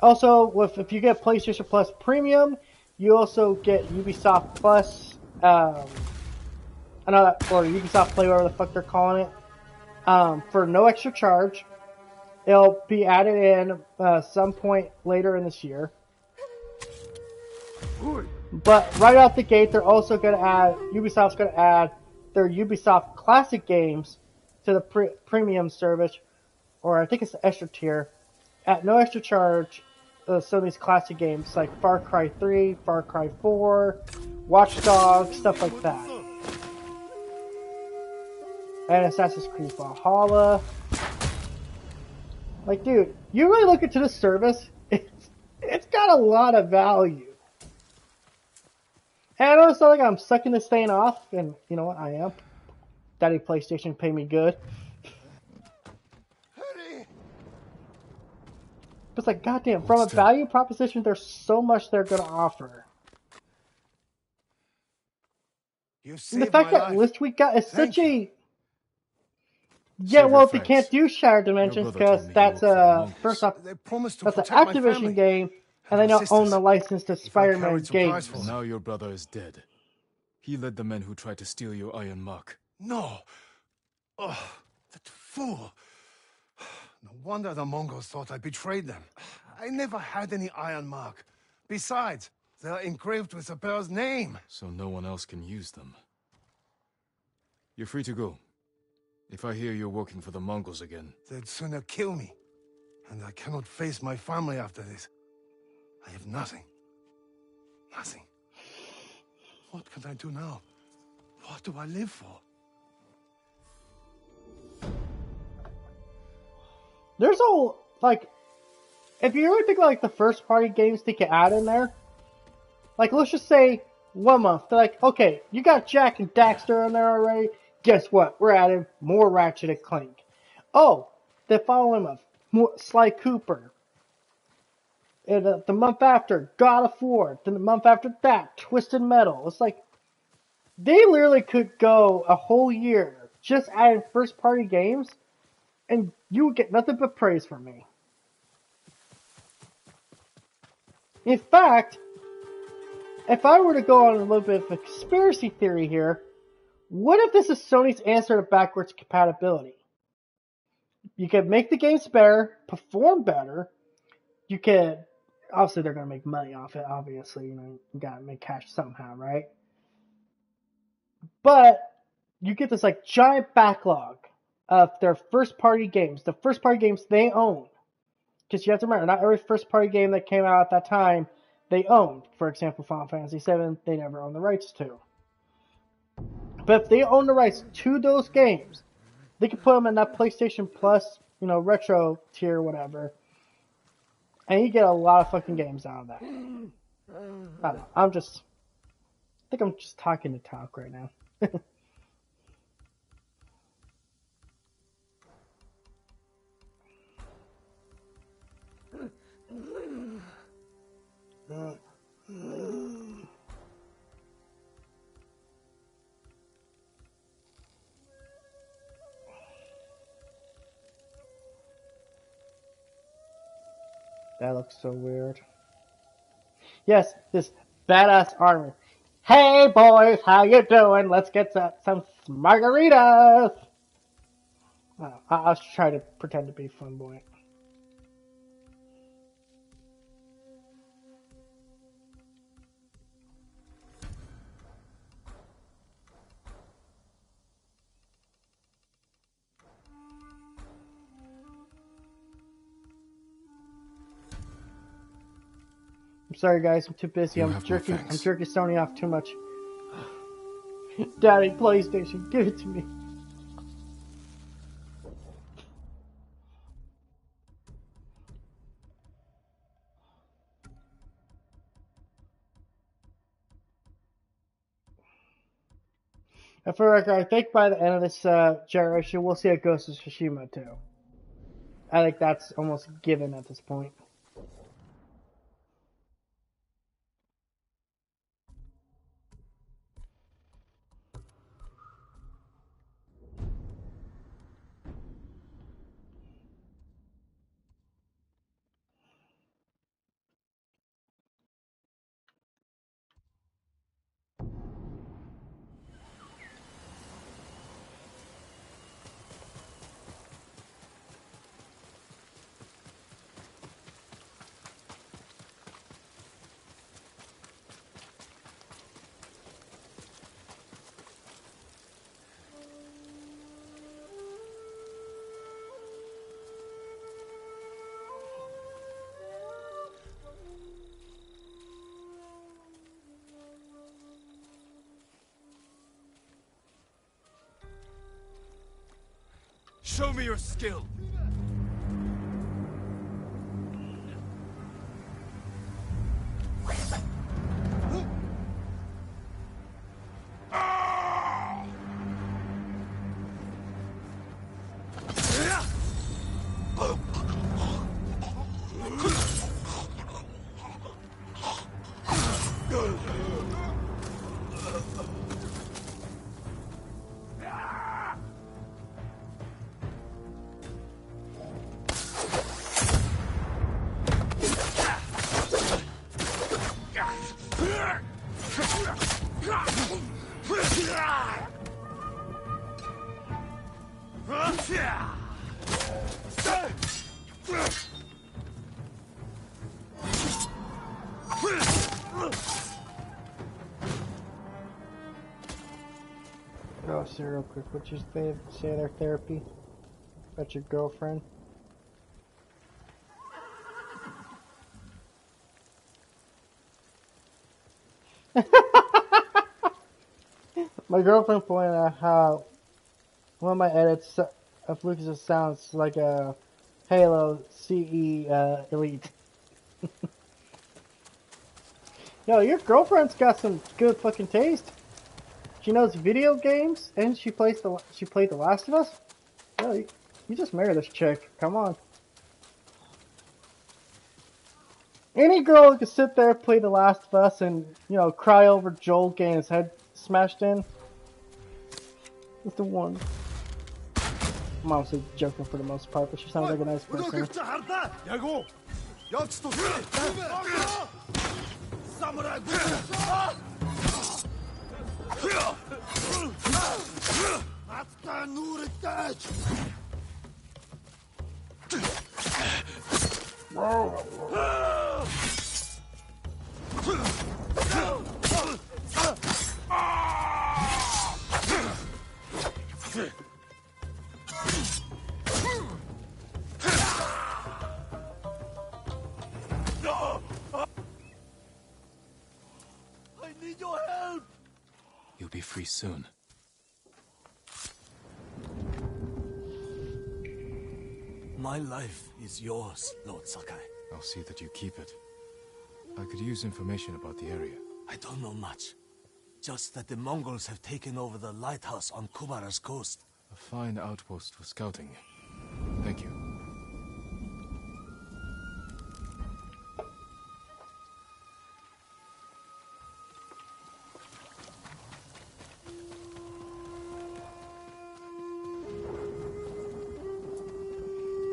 Also, if you get PlayStation Plus Premium, you also get Ubisoft Plus, or Ubisoft Play, whatever the fuck they're calling it, for no extra charge. It'll be added in some point later in this year. But right out the gate, they're also going to Ubisoft's going to add their Ubisoft Classic games to the premium service, or I think it's the extra tier, at no extra charge. Some of these classic games like Far Cry 3, Far Cry 4, Watch Dogs, stuff like that. And Assassin's Creed Valhalla. Like, dude, you really look into this service, it's got a lot of value. And I know it's not like I'm sucking this thing off, and you know what, I am. Daddy PlayStation pay me good. It's like, goddamn, from a value proposition, there's so much they're going to offer. And the fact that list we got is such a... Yeah, well, they can't do Shared Dimensions because that's first off, that's an Activision game, and they don't own the license to Spider-Man games. Now your brother is dead. He led the men who tried to steal your Iron Mark. No! Oh, that fool! No wonder the Mongols thought I betrayed them. I never had any Iron Mark. Besides, they are engraved with the bear's name. So no one else can use them. You're free to go. If I hear you're working for the Mongols again... They'd sooner kill me. And I cannot face my family after this. I have nothing. Nothing. What can I do now? What do I live for? There's a, like, if you really think like the first party games they could add in there, like let's just say 1 month, they're like, okay, you got Jak and Daxter in there already, guess what, we're adding more Ratchet and Clank. Oh, the following month, more Sly Cooper. And the month after, God of War. Then the month after that, Twisted Metal. It's like, they literally could go a whole year just adding first party games, and you would get nothing but praise from me. In fact, if I were to go on a little bit of a conspiracy theory here, what if this is Sony's answer to backwards compatibility? You could make the games better, perform better. You could, obviously they're going to make money off it, obviously, you got to make cash somehow, right? But you get this like giant backlog of their first party games, the first party games they own. Because you have to remember, not every first party game that came out at that time they owned. For example, Final Fantasy VII, they never owned the rights to. But if they own the rights to those games, they can put them in that PlayStation Plus, retro tier or whatever. And you get a lot of fucking games out of that. I don't know. I think I'm just talking to talk right now. That looks so weird. Yes, this badass armor. Hey boys, how you doing? Let's get some margaritas. I'll try to pretend to be flamboyant. I'm sorry guys, I'm too busy. I'm jerking Sony off too much. Daddy, PlayStation, give it to me. And for the record, I think by the end of this generation, we'll see a Ghost of Tsushima too. I think that's almost given at this point. Show me your skill! Go see real quick. What'd you say their therapy? About your girlfriend? My girlfriend pointed out how one of my edits of Lucas' sounds like a Halo CE Elite. Yo, your girlfriend's got some good fucking taste. She knows video games and she played The Last of Us. Yo, you just married this chick. Come on. Any girl who can sit there, play The Last of Us, and cry over Joel getting his head smashed in. It's the one. Mom's joking for the most part, but she sounds like a nice person. I need your help! You'll be free soon. My life is yours, Lord Sakai. I'll see that you keep it. I could use information about the area. I don't know much. Just that the Mongols have taken over the lighthouse on Kubara's coast. A fine outpost for scouting. Thank you.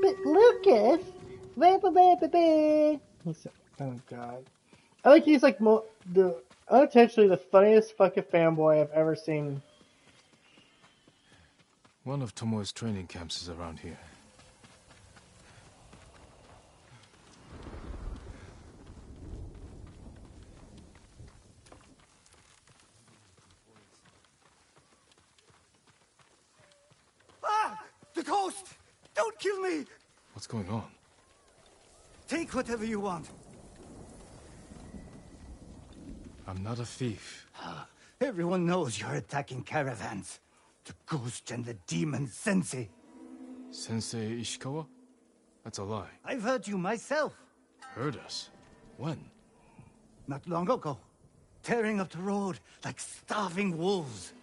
But Lucas, oh god, I think he's like unintentionally the funniest fucking fanboy I've ever seen. One of Tomoe's training camps is around here. Ah! The coast! Don't kill me! What's going on? Take whatever you want. I'm not a thief. Everyone knows you're attacking caravans. The ghost and the demon Sensei. Sensei Ishikawa? That's a lie. I've heard you myself. Heard us? When? Not long ago. Tearing up the road like starving wolves.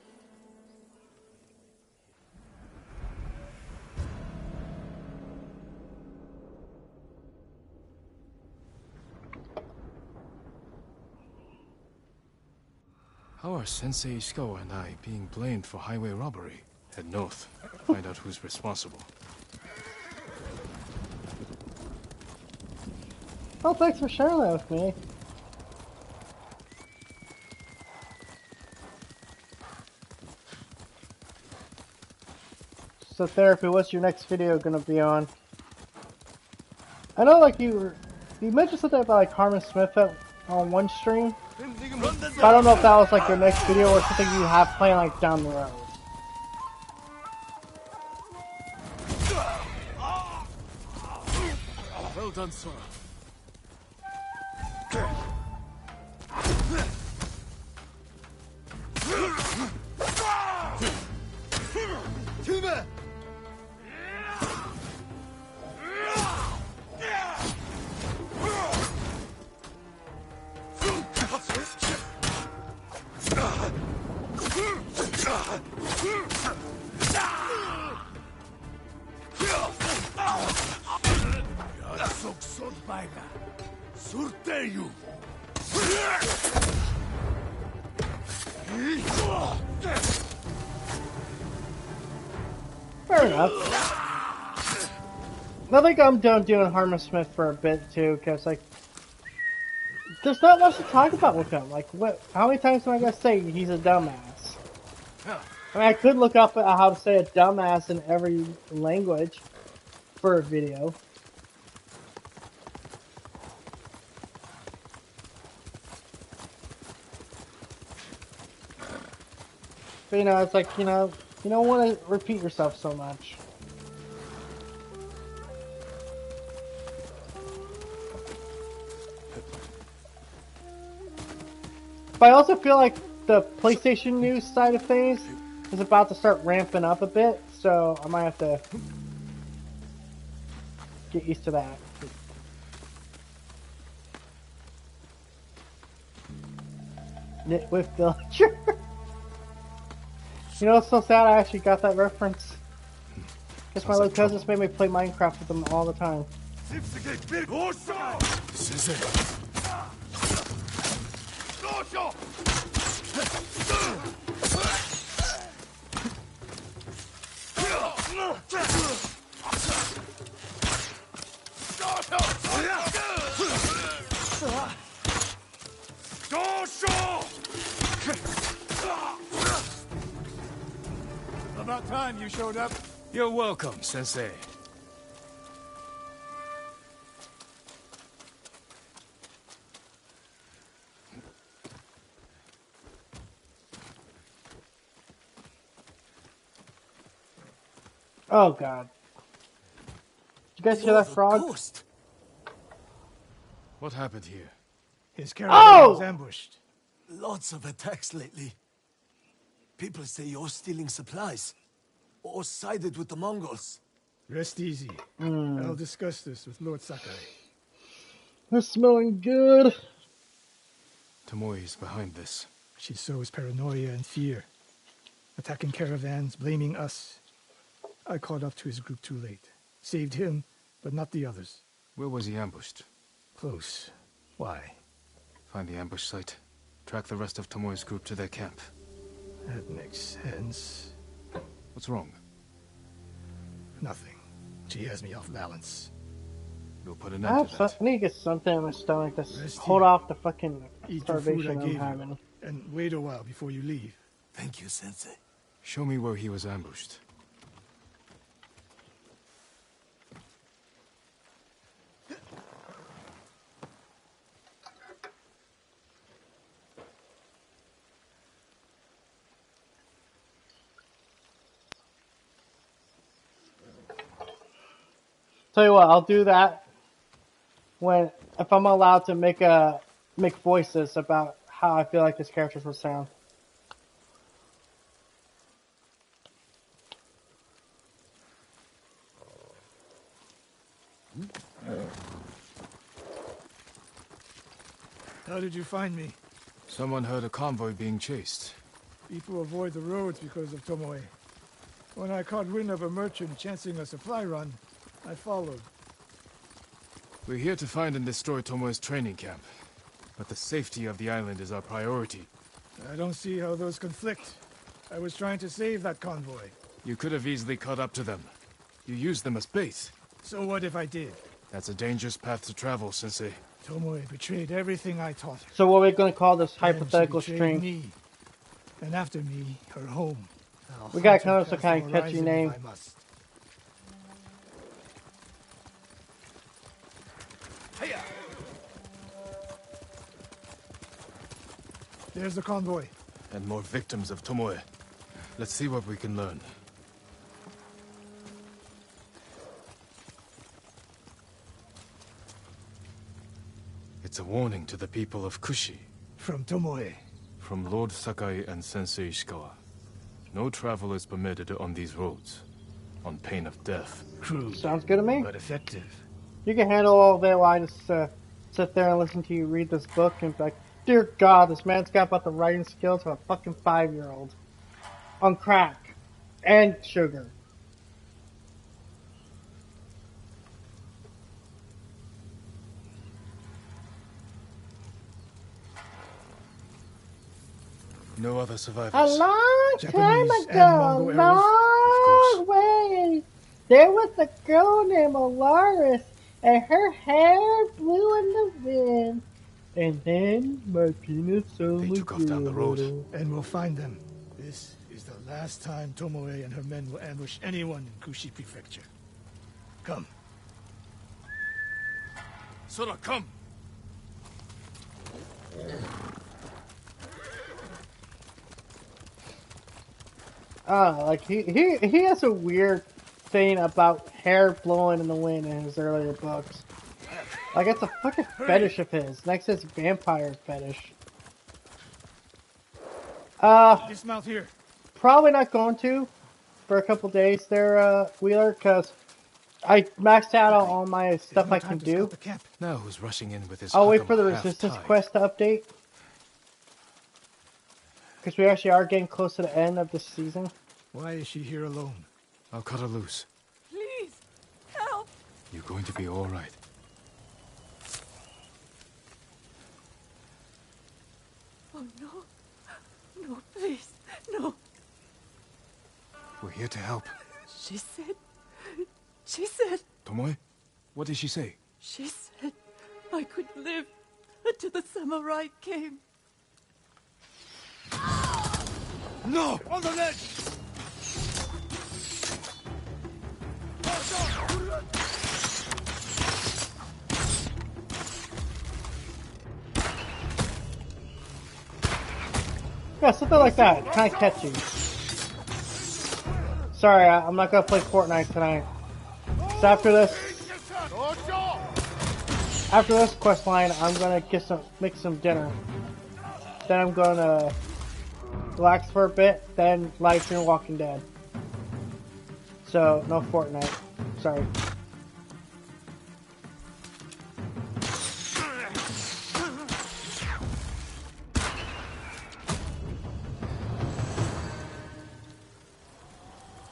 How are Sensei Ishikawa and I being blamed for highway robbery? Head north. Find out who's responsible. Oh, thanks for sharing that with me. So therapy, what's your next video gonna be on? I know, like you mentioned something about like Harmon Smith on one stream. But I don't know if that was like your next video or something you have planned like down the road. Well done, Sora. Fair enough. I think I'm done doing Harmon Smith for a bit too, because like there's not much to talk about with him. Like, what? How many times am I gonna say he's a dumbass? I mean, I could look up how to say a dumbass in every language for a video. But, you know, it's like, you know, you don't want to repeat yourself so much. But I also feel like the PlayStation News side of things is about to start ramping up a bit, so I might have to get used to that. Nitwit Villager. You know what's so sad? I actually got that reference. Because my little cousins made me play Minecraft with them all the time. About time you showed up. You're welcome, Sensei. Oh god. Did you guys hear that frog? Ghost. What happened here? His caravan was ambushed. Lots of attacks lately. People say you're stealing supplies. Or sided with the Mongols. Rest easy. I'll discuss this with Lord Sakai. They're smelling good. Tomoe is behind this. She sows paranoia and fear. Attacking caravans, blaming us. I caught up to his group too late. Saved him, but not the others. Where was he ambushed? Close. Why? Find the ambush site. Track the rest of Tomoe's group to their camp. That makes sense. What's wrong? Nothing. She has me off balance. We'll put an end to that. I need to get something in my stomach to Rest hold here. off the fucking Eat the food I starvation I'm gave having. you, and wait a while before you leave. Thank you, Sensei. Show me where he was ambushed. Tell you what, I'll do that if I'm allowed to make voices about how I feel like this characters will sound. How did you find me? Someone heard a convoy being chased. People avoid the roads because of Tomoe. When I caught wind of a merchant chancing a supply run, I followed. We're here to find and destroy Tomoe's training camp. But the safety of the island is our priority. I don't see how those conflict. I was trying to save that convoy. You could have easily caught up to them. You used them as bait. So what if I did? That's a dangerous path to travel, Sensei. Tomoe betrayed everything I taught her. So what are we going to call this Then hypothetical she betrayed stream? me. And after me, her home. We got kind of some some kind of catchy name. There's the convoy. And more victims of Tomoe. Let's see what we can learn. It's a warning to the people of Kushi. From Tomoe. From Lord Sakai and Sensei Ishikawa. No travel is permitted on these roads. On pain of death. Crude. Sounds good to me. But effective. You can handle all of it while I just sit there and listen to you read this book and be like, dear God, this man's got about the writing skills of a fucking 5-year-old. On crack. And sugar. No other survivors. A long time Japanese and ago, Mongol long way, there was a girl named Alaris, and her hair blew in the wind. And then my penis only took off down the road. And we'll find them. This is the last time Tomoe and her men will ambush anyone in Kushi Prefecture. Come. Sora, come! Like he has a weird thing about hair blowing in the wind in his earlier books. Like it's a fucking fetish of his. Next is vampire fetish. Dismount here. Probably not going to for a couple days there, Wheeler, because I maxed out on all my stuff I can do. Now who's rushing in with his I'll wait for the Hakama resistance half-tied? quest to update. Because we actually are getting close to the end of the season. Why is she here alone? I'll cut her loose. Please, help! You're going to be all right. Oh no. No, please, no. We're here to help. She said... Tomoe? What did she say? She said I could live until the samurai came. No! On the ledge! Yeah, something like that. Kind of catchy. Sorry, I'm not gonna play Fortnite tonight. So after this quest line, I'm gonna make some dinner. Then I'm gonna relax for a bit. Then live stream Walking Dead. So no Fortnite. Sorry.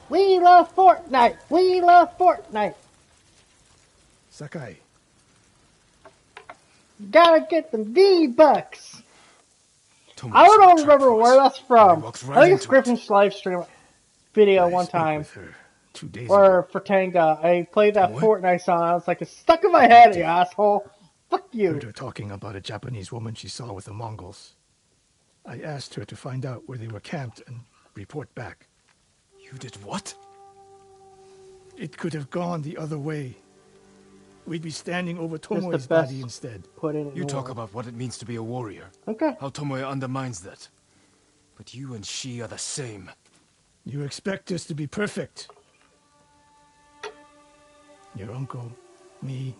We love Fortnite! We love Fortnite! Sakai. Gotta get the V-Bucks! I don't remember where that's from. I think it's Griffin's live stream video one time. Or for Tanga. I played that Fortnite song. I was like, it's stuck in my head, you asshole. Fuck you. Heard her talking about a Japanese woman she saw with the Mongols. I asked her to find out where they were camped and report back. You did what? It could have gone the other way. We'd be standing over Just the Tomoe's best body instead. Put in You talk about what it means to be a warrior. Okay. How Tomoe undermines that. But you and she are the same. You expect us to be perfect. Your uncle, me,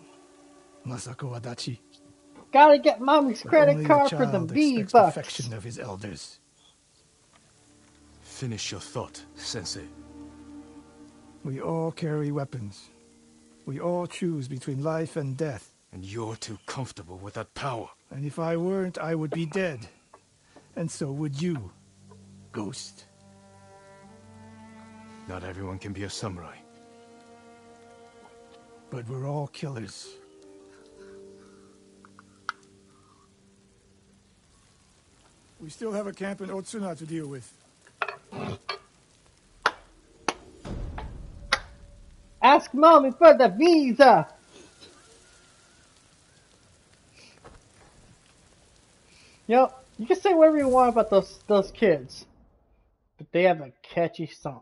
Masako Adachi. Gotta get mommy's But credit only card the for the child expects V-Bucks. perfection of his elders. Finish your thought, Sensei. We all carry weapons. We all choose between life and death. And you're too comfortable with that power. And if I weren't, I would be dead. And so would you, Ghost. Not everyone can be a samurai. But we're all killers. We still have a camp in Otsuna to deal with. Ask mommy for the visa! You know, you can say whatever you want about those kids. But they have a catchy song.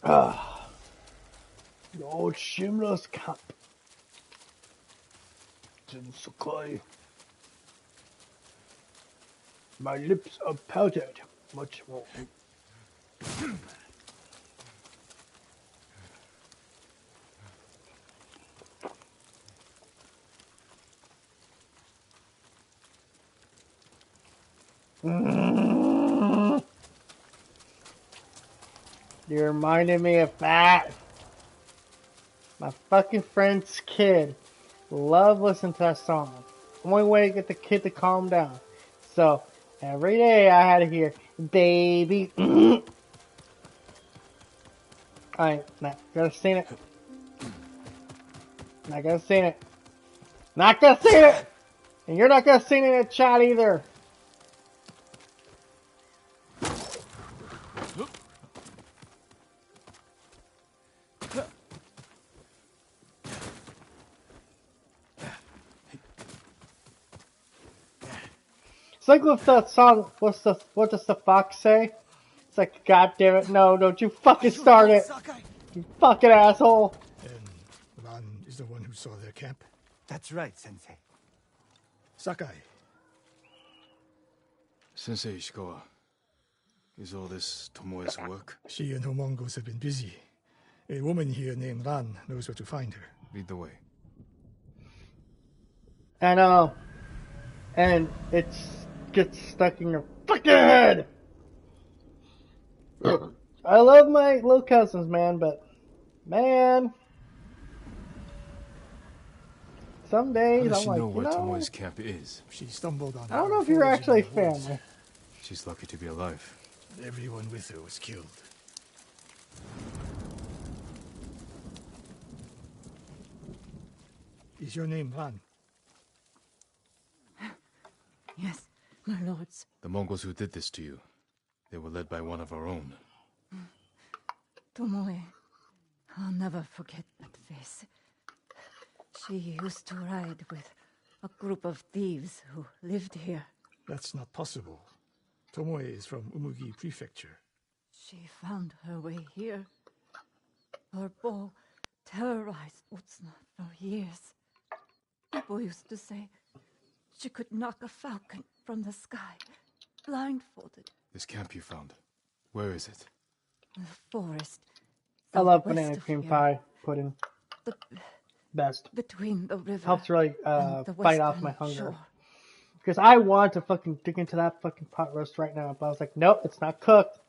The old Shimla's camp. In Sakai. My lips are powdered much more. You reminded me of that. My fucking friend's kid. Love listening to that song. Only way to get the kid to calm down. So every day I had to hear, baby. Alright, not gonna sing it. Not gonna sing it. Not gonna sing it! And you're not gonna sing it in chat either. like with the song. What does the fox say? It's like, God damn it, no! Don't you fucking start it, you fucking asshole! And Ran is the one who saw their camp? That's right, Sensei. Sakai. Sensei Ishikawa, is all this Tomoe's work? She and her Mongols have been busy. A woman here named Ran knows where to find her. Lead the way. I know. And it gets stuck in your fucking head! I love my little cousins, man, but... Man... Some How days does I'm she like, know you where know... Tomoe's camp is? She stumbled on I don't know if you're actually family. She's lucky to be alive. Everyone with her was killed. Is your name Ran? Yes, my lords. The Mongols who did this to you, they were led by one of our own. Tomoe. I'll never forget that face. She used to ride with a group of thieves who lived here. That's not possible. Tomoe is from Umugi Prefecture. She found her way here. Her bow terrorized Utsuna for years. People used to say she could knock a falcon from the sky, blindfolded. This camp you found, where is it? The forest. I love southwest banana of cream here. pie pudding. The, Best. between the river Helps really and the fight off western my hunger. shore. Because I want to fucking dig into that fucking pot roast right now, but I was like, nope, it's not cooked.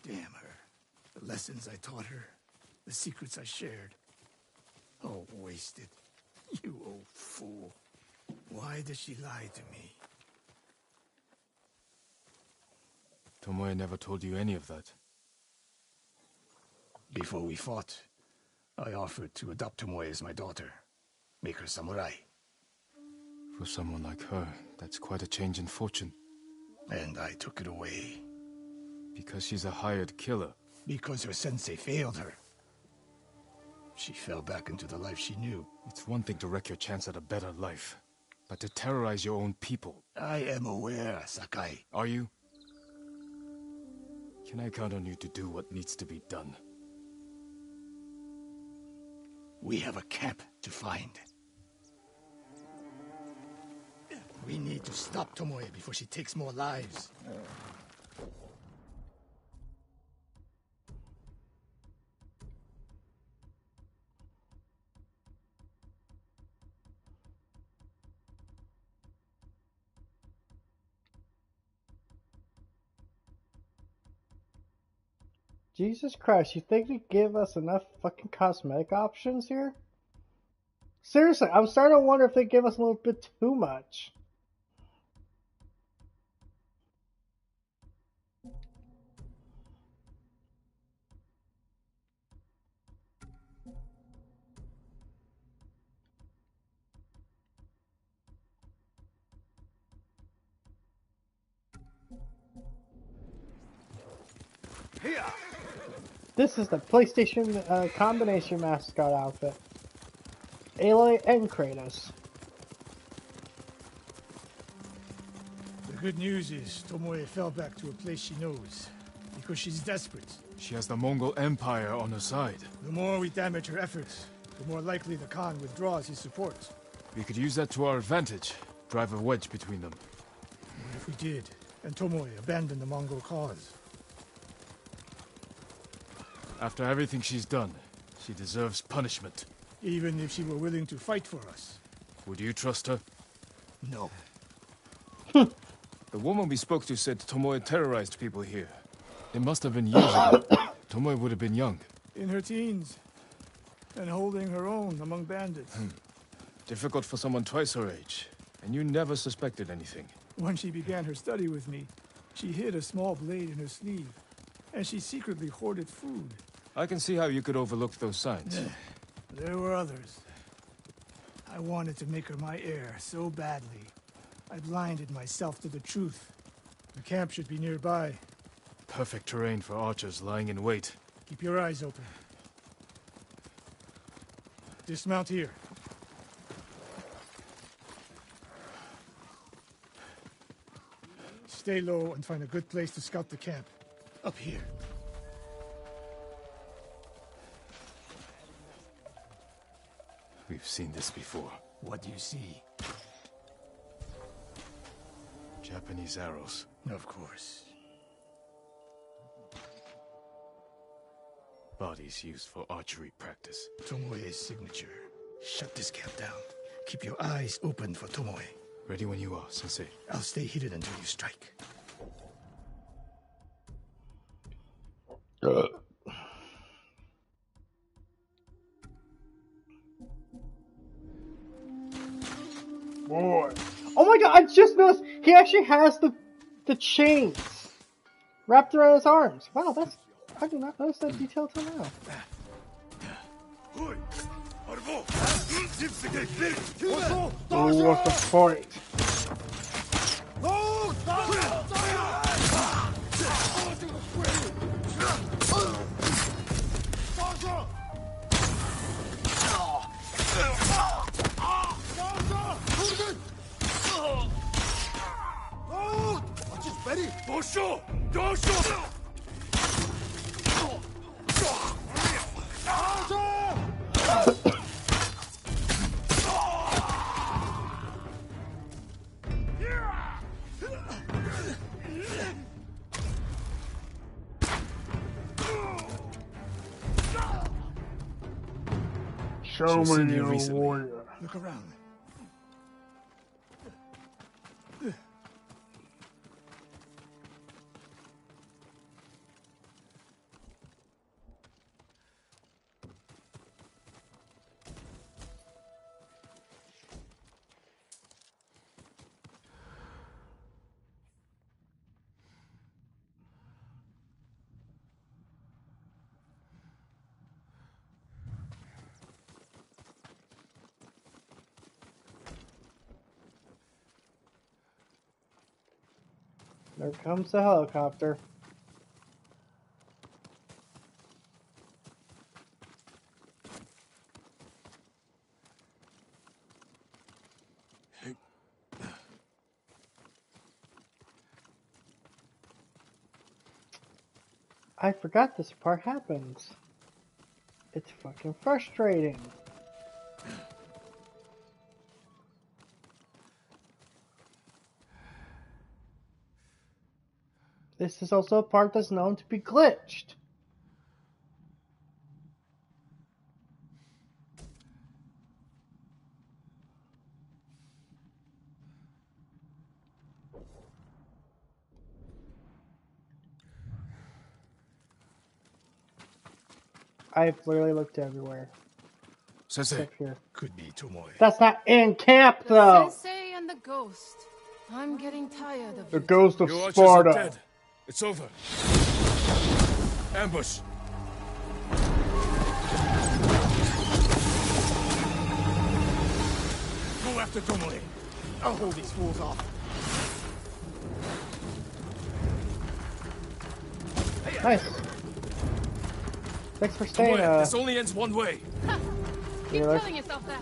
Damn her. The lessons I taught her. The secrets I shared. All wasted. You old fool. Why does she lie to me? Tomoe never told you any of that. Before we fought, I offered to adopt Tomoe as my daughter. Make her samurai. For someone like her, that's quite a change in fortune. And I took it away. Because she's a hired killer. Because her sensei failed her. She fell back into the life she knew. It's one thing to wreck your chance at a better life, but to terrorize your own people. I am aware, Sakai. Are you? Can I count on you to do what needs to be done? We have a camp to find. We need to stop Tomoe before she takes more lives. Jesus Christ, you think they give us enough fucking cosmetic options here? Seriously, I'm starting to wonder if they give us a little bit too much. This is the PlayStation combination mascot outfit. Aloy and Kratos. The good news is Tomoe fell back to a place she knows. Because she's desperate. She has the Mongol Empire on her side. The more we damage her efforts, the more likely the Khan withdraws his support. We could use that to our advantage. Drive a wedge between them. What if we did, and Tomoe abandoned the Mongol cause? After everything she's done, she deserves punishment. Even if she were willing to fight for us. Would you trust her? No. The woman we spoke to said Tomoe terrorized people here. It must have been years ago. Tomoe would have been young. In her teens. And holding her own among bandits. Difficult for someone twice her age. And you never suspected anything. When she began her study with me, she hid a small blade in her sleeve. And she secretly hoarded food. I can see how you could overlook those signs. There were others. I wanted to make her my heir so badly. I blinded myself to the truth. The camp should be nearby. Perfect terrain for archers lying in wait. Keep your eyes open. Dismount here. Stay low and find a good place to scout the camp. Up here. We've seen this before. What do you see? Japanese arrows. Of course. Bodies used for archery practice. Tomoe's signature. Shut this camp down. Keep your eyes open for Tomoe. Ready when you are, Sensei. I'll stay hidden until you strike. Boy. Oh my god, I just noticed he actually has the chains wrapped around his arms. Wow, I did not notice that detail till now. Oh, what the fight. Ready? Dosho! Dosho! Show me your warrior. Look around. There comes the helicopter. I forgot this part happens. It's fucking frustrating. This is also a part that's known to be glitched. I've literally looked everywhere. Sensei. Except here. Could be Tomoe. That's not in camp, though. Sensei and the ghost. I'm getting tired of The you. ghost of Your archers Sparta. are dead. It's over. Ambush. Go after Tomoe. I'll hold these fools off. Nice. Thanks for staying. This only ends one way. Keep Yeah, telling yourself that.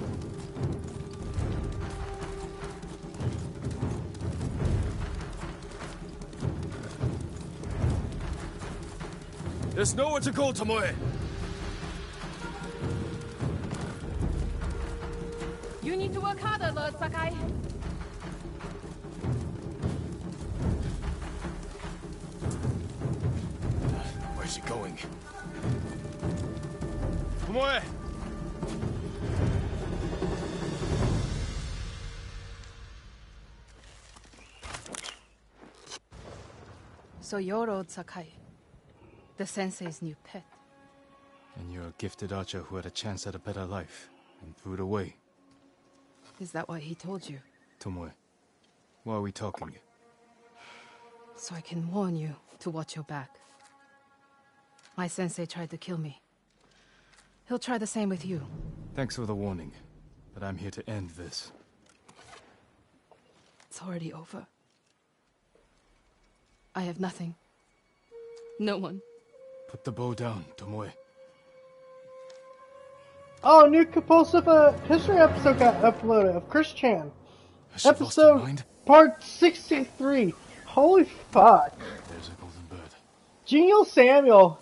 There's nowhere to go, Tomoe. You need to work harder, Lord Sakai. Where's she going? Tomoe! So you're Lord Sakai, the sensei's new pet. And you're a gifted archer who had a chance at a better life and threw it away. Is that why he told you? Tomoe, why are we talking? So I can warn you to watch your back. My sensei tried to kill me. He'll try the same with you. Thanks for the warning, but I'm here to end this. It's already over. I have nothing. No one. Put the bow down, Tomoe. Oh, new compulsive history episode got uploaded of Chris Chan. Has she lost her Episode mind? part 63. Holy fuck. There's a golden bird. Genial Samuel.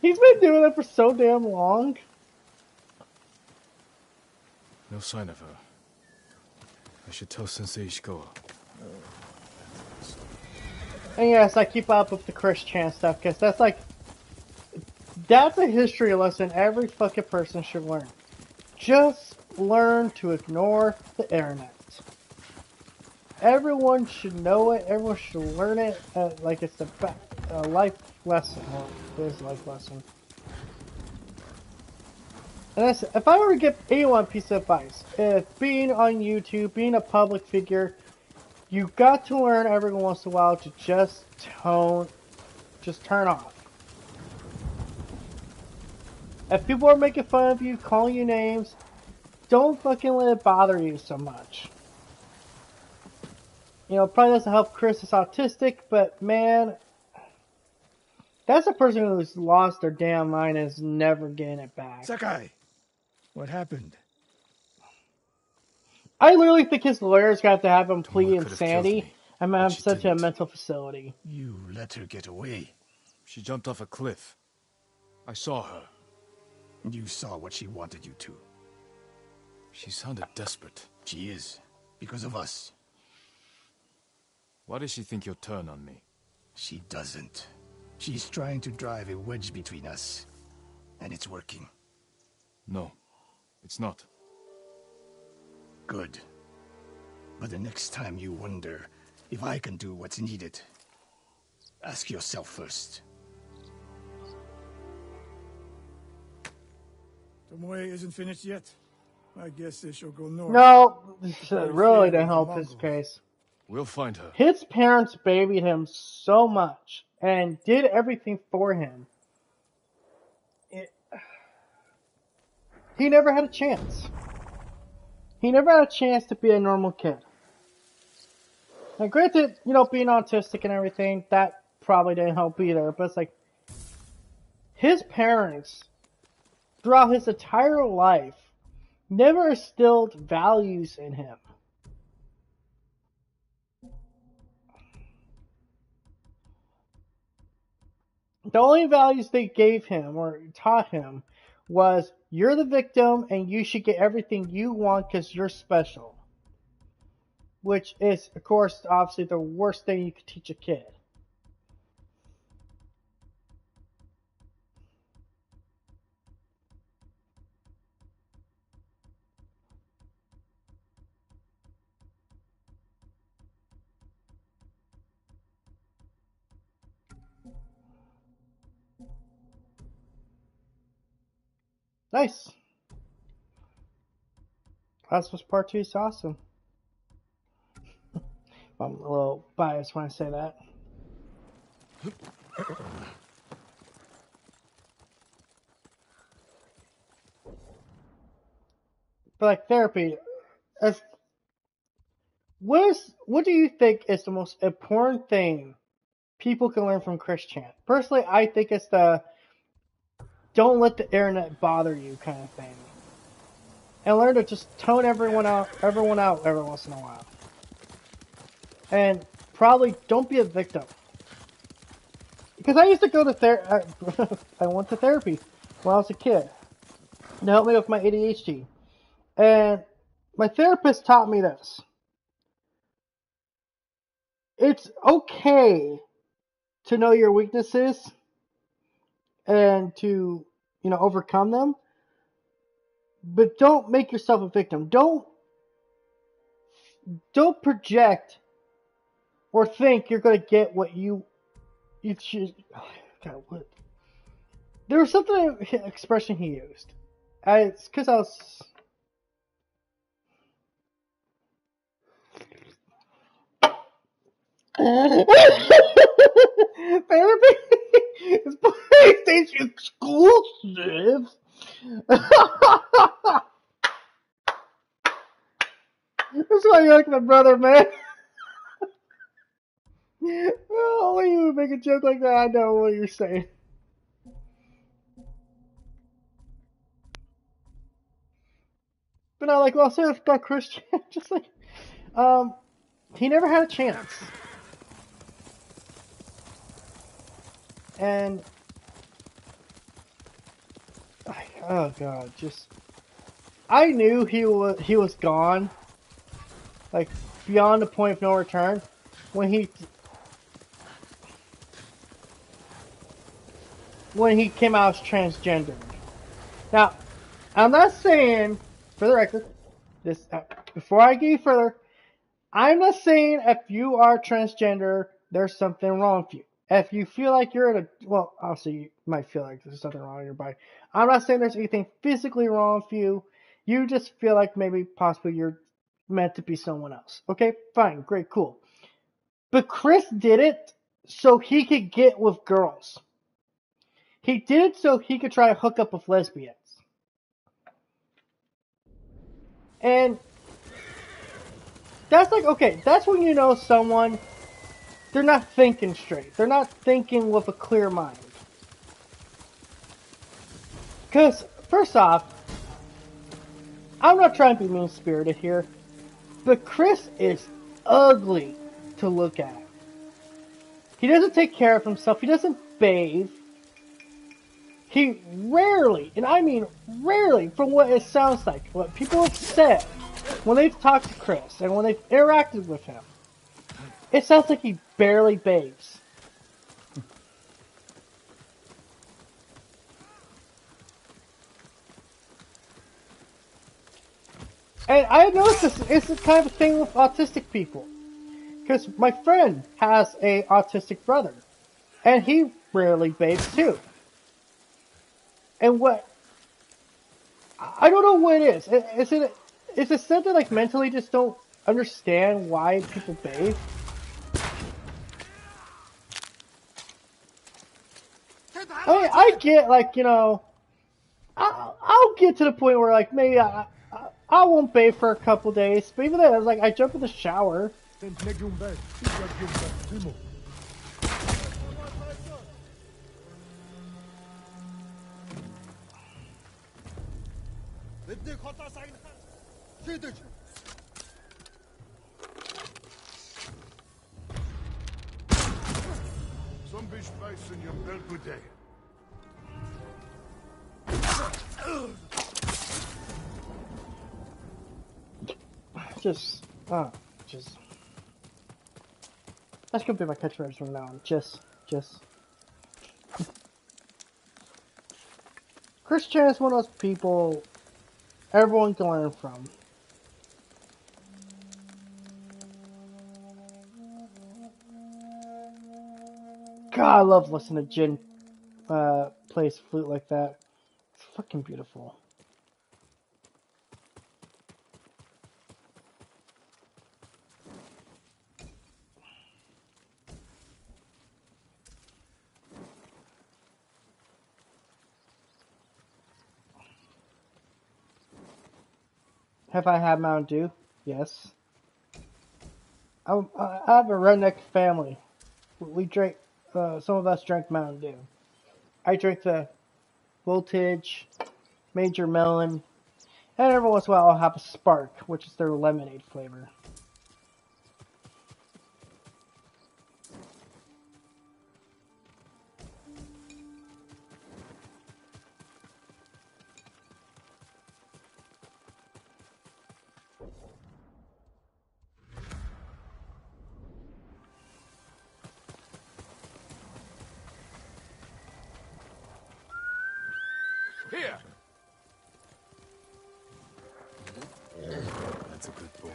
He's been doing it for so damn long. No sign of her. I should tell Sensei Ishikawa. And yes, I keep up with the Chris Chan stuff because that's like, that's a history lesson every fucking person should learn. Just learn to ignore the internet. Everyone should know it. Everyone should learn it. Like it's a life lesson. Well, it is a life lesson. And that's, if I were to give anyone a piece of advice, if being on YouTube, being a public figure, you got to learn every once in a while to just turn off. If people are making fun of you, calling you names, don't fucking let it bother you so much. You know, probably doesn't help Chris is autistic, but man, that's a person who's lost their damn mind and is never getting it back. Sakai, what happened? I literally think his lawyer's got to have him plead insanity and have him sent to a mental facility. You let her get away. She jumped off a cliff. I saw her. You saw what she wanted you to. She sounded desperate. She is. Because of us. Why does she think you'll turn on me? She doesn't. She's trying to drive a wedge between us. And it's working. No, it's not. Good. But the next time you wonder if I can do what's needed, ask yourself first. Tomoe isn't finished yet. I guess they shall go north. No, really to help his case. We'll find her. His parents babied him so much and did everything for him. He never had a chance. He never had a chance to be a normal kid. Now, granted, you know, being autistic and everything, that probably didn't help either. But it's like, his parents, throughout his entire life, never instilled values in him. The only values they gave him or taught him was, you're the victim and you should get everything you want because you're special. Which is, of course, obviously the worst thing you could teach a kid. Nice. That's what's part 2 is awesome. I'm a little biased when I say that. But like therapy, what do you think is the most important thing people can learn from Chris Chan? Personally, I think it's the don't let the internet bother you kind of thing. And learn to just tone everyone out every once in a while. And probably don't be a victim. Because I used to go to therapy. I went to therapy when I was a kid to help me with my ADHD. And my therapist taught me this. It's okay to know your weaknesses and to, you know, overcome them. But don't make yourself a victim. Don't project or think you're going to get what you should. God, what? There was something expression he used. It's because I was. Therapy is PlayStation exclusive. That's why you're like my brother, man. Only you would make a joke like that. I know what you're saying. But I like, well, say about Christian, just like, He never had a chance. And oh god, just I knew he was gone, like beyond the point of no return, when he came out as transgender. Now, I'm not saying, for the record, this before I get further, I'm not saying if you are transgender, there's something wrong with you. If you feel like you're in a, well, obviously you might feel like there's something wrong in your body. I'm not saying there's anything physically wrong with you. You just feel like maybe possibly you're meant to be someone else. Okay, fine, great, cool. But Chris did it so he could get with girls. He did it so he could try to hook up with lesbians. And that's like, okay, that's when you know someone, they're not thinking straight. They're not thinking with a clear mind. Because, first off, I'm not trying to be mean-spirited here, but Chris is ugly to look at. He doesn't take care of himself. He doesn't bathe. He rarely, and I mean rarely, from what it sounds like, what people have said when they've talked to Chris and when they've interacted with him, it sounds like he barely bathes. And I noticed this, it's the kind of thing with autistic people. Because my friend has a autistic brother, and he rarely bathes too. And what, I don't know what it is. Is it something like mentally just don't understand why people bathe? I mean, I get, like, you know, I'll get to the point where, like, maybe I won't bathe for a couple days, but even then, I was like, I jump in the shower. Just. That's gonna be my catchphrase from now on. Just. Chris Chan is one of those people everyone can learn from. God, I love listening to Jin play his flute like that. It's fucking beautiful. Have I had Mountain Dew? Yes. I have a redneck family. We drank, some of us drank Mountain Dew. I drink the Voltage, Major Melon, and every once in a while I'll have a Spark, which is their lemonade flavor. Here! That's a good boy.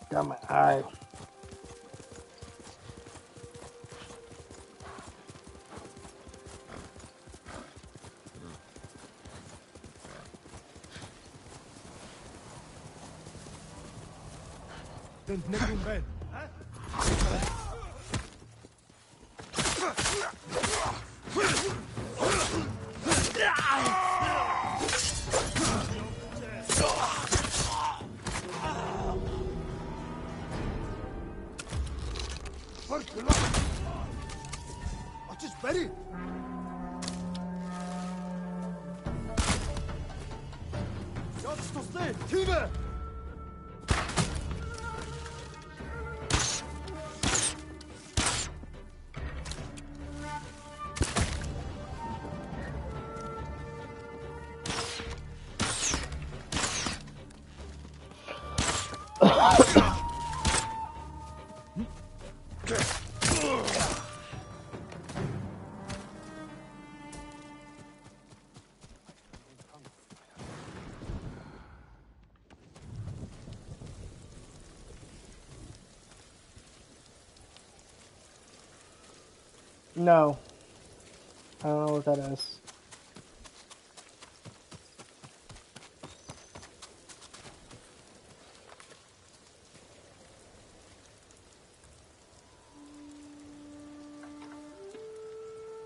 Got my eye. No. I don't know what that is.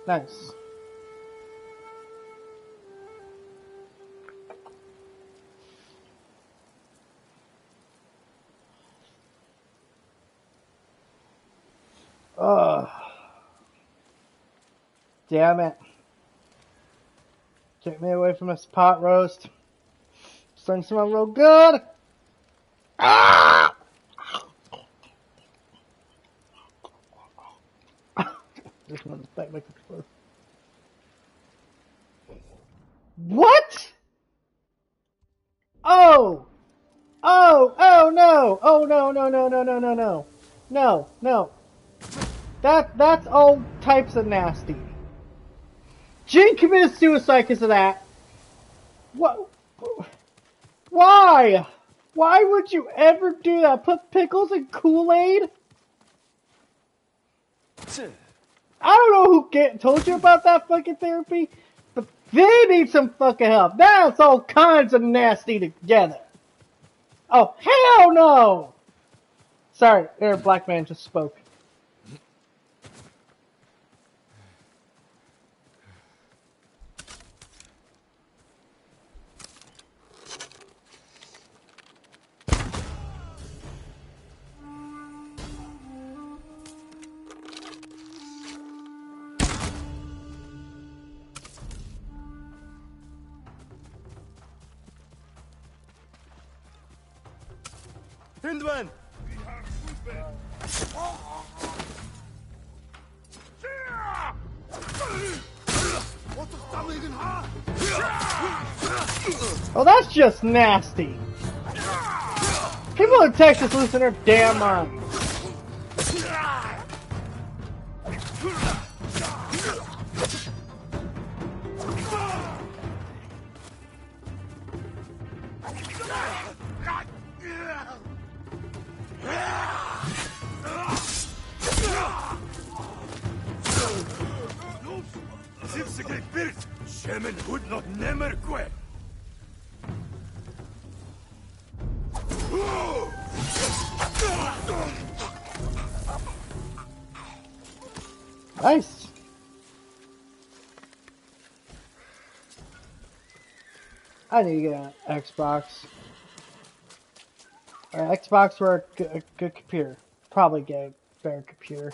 Nice. Ugh. Damn it. Get me away from this pot roast. Starting to smell real good. Ah! This one's back my controller. What? Oh! Oh! Oh no! Oh no! No! No! No! No! No! No! No! No! That's all types of nasty. Jin committed suicide because of that. What? Why? Why would you ever do that? Put pickles in Kool-Aid? I don't know who told you about that fucking therapy, but they need some fucking help. That's all kinds of nasty together. Oh, hell no! Sorry, there, black man just spoke. Hindman! Oh, that's just nasty. People in Texas losing their damn mind. Nice. I need to get an Xbox. Or Xbox or a good computer. Probably get a better computer.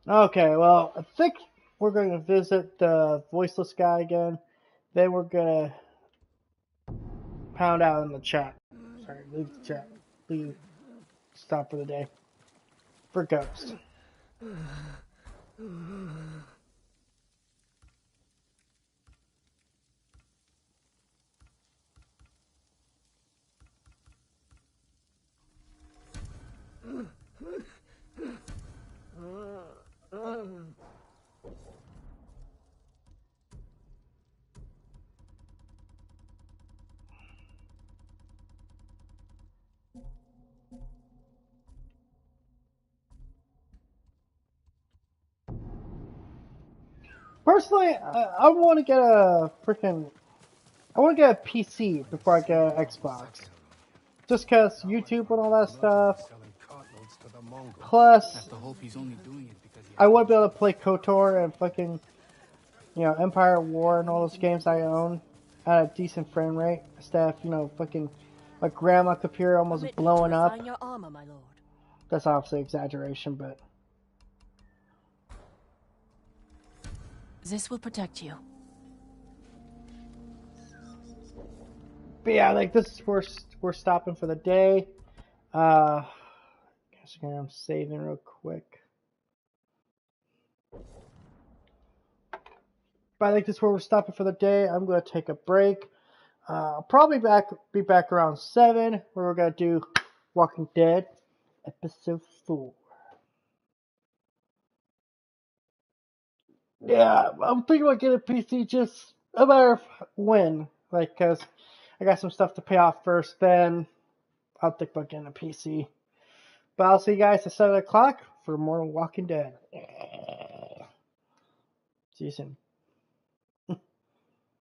Okay, well, I think we're going to visit the voiceless guy again. Then we're going to pound out in the chat. Sorry, leave the chat. Leave. Stop for the day. For Ghost. Personally, I want to get a freaking... I want to get a PC before I get an Xbox. Just because YouTube and all that stuff. Plus, I want to be able to play KOTOR and fucking, you know, Empire War and all those games I own at a decent frame rate. Instead of, you know, fucking my grandma computer almost Permit me blowing to up. refine your armor, my lord. That's obviously exaggeration, but This will protect you. yeah, like this is where we're stopping for the day. Guess I'm saving real quick. But I think this is where we're stopping for the day. I'm gonna take a break. I'll probably be back around 7, where we're gonna do Walking Dead episode 4. Yeah, I'm thinking about getting a PC just no matter when, like, cause I got some stuff to pay off first. Then I'll think about getting a PC. But I'll see you guys at 7 o'clock for more Walking Dead. See you soon.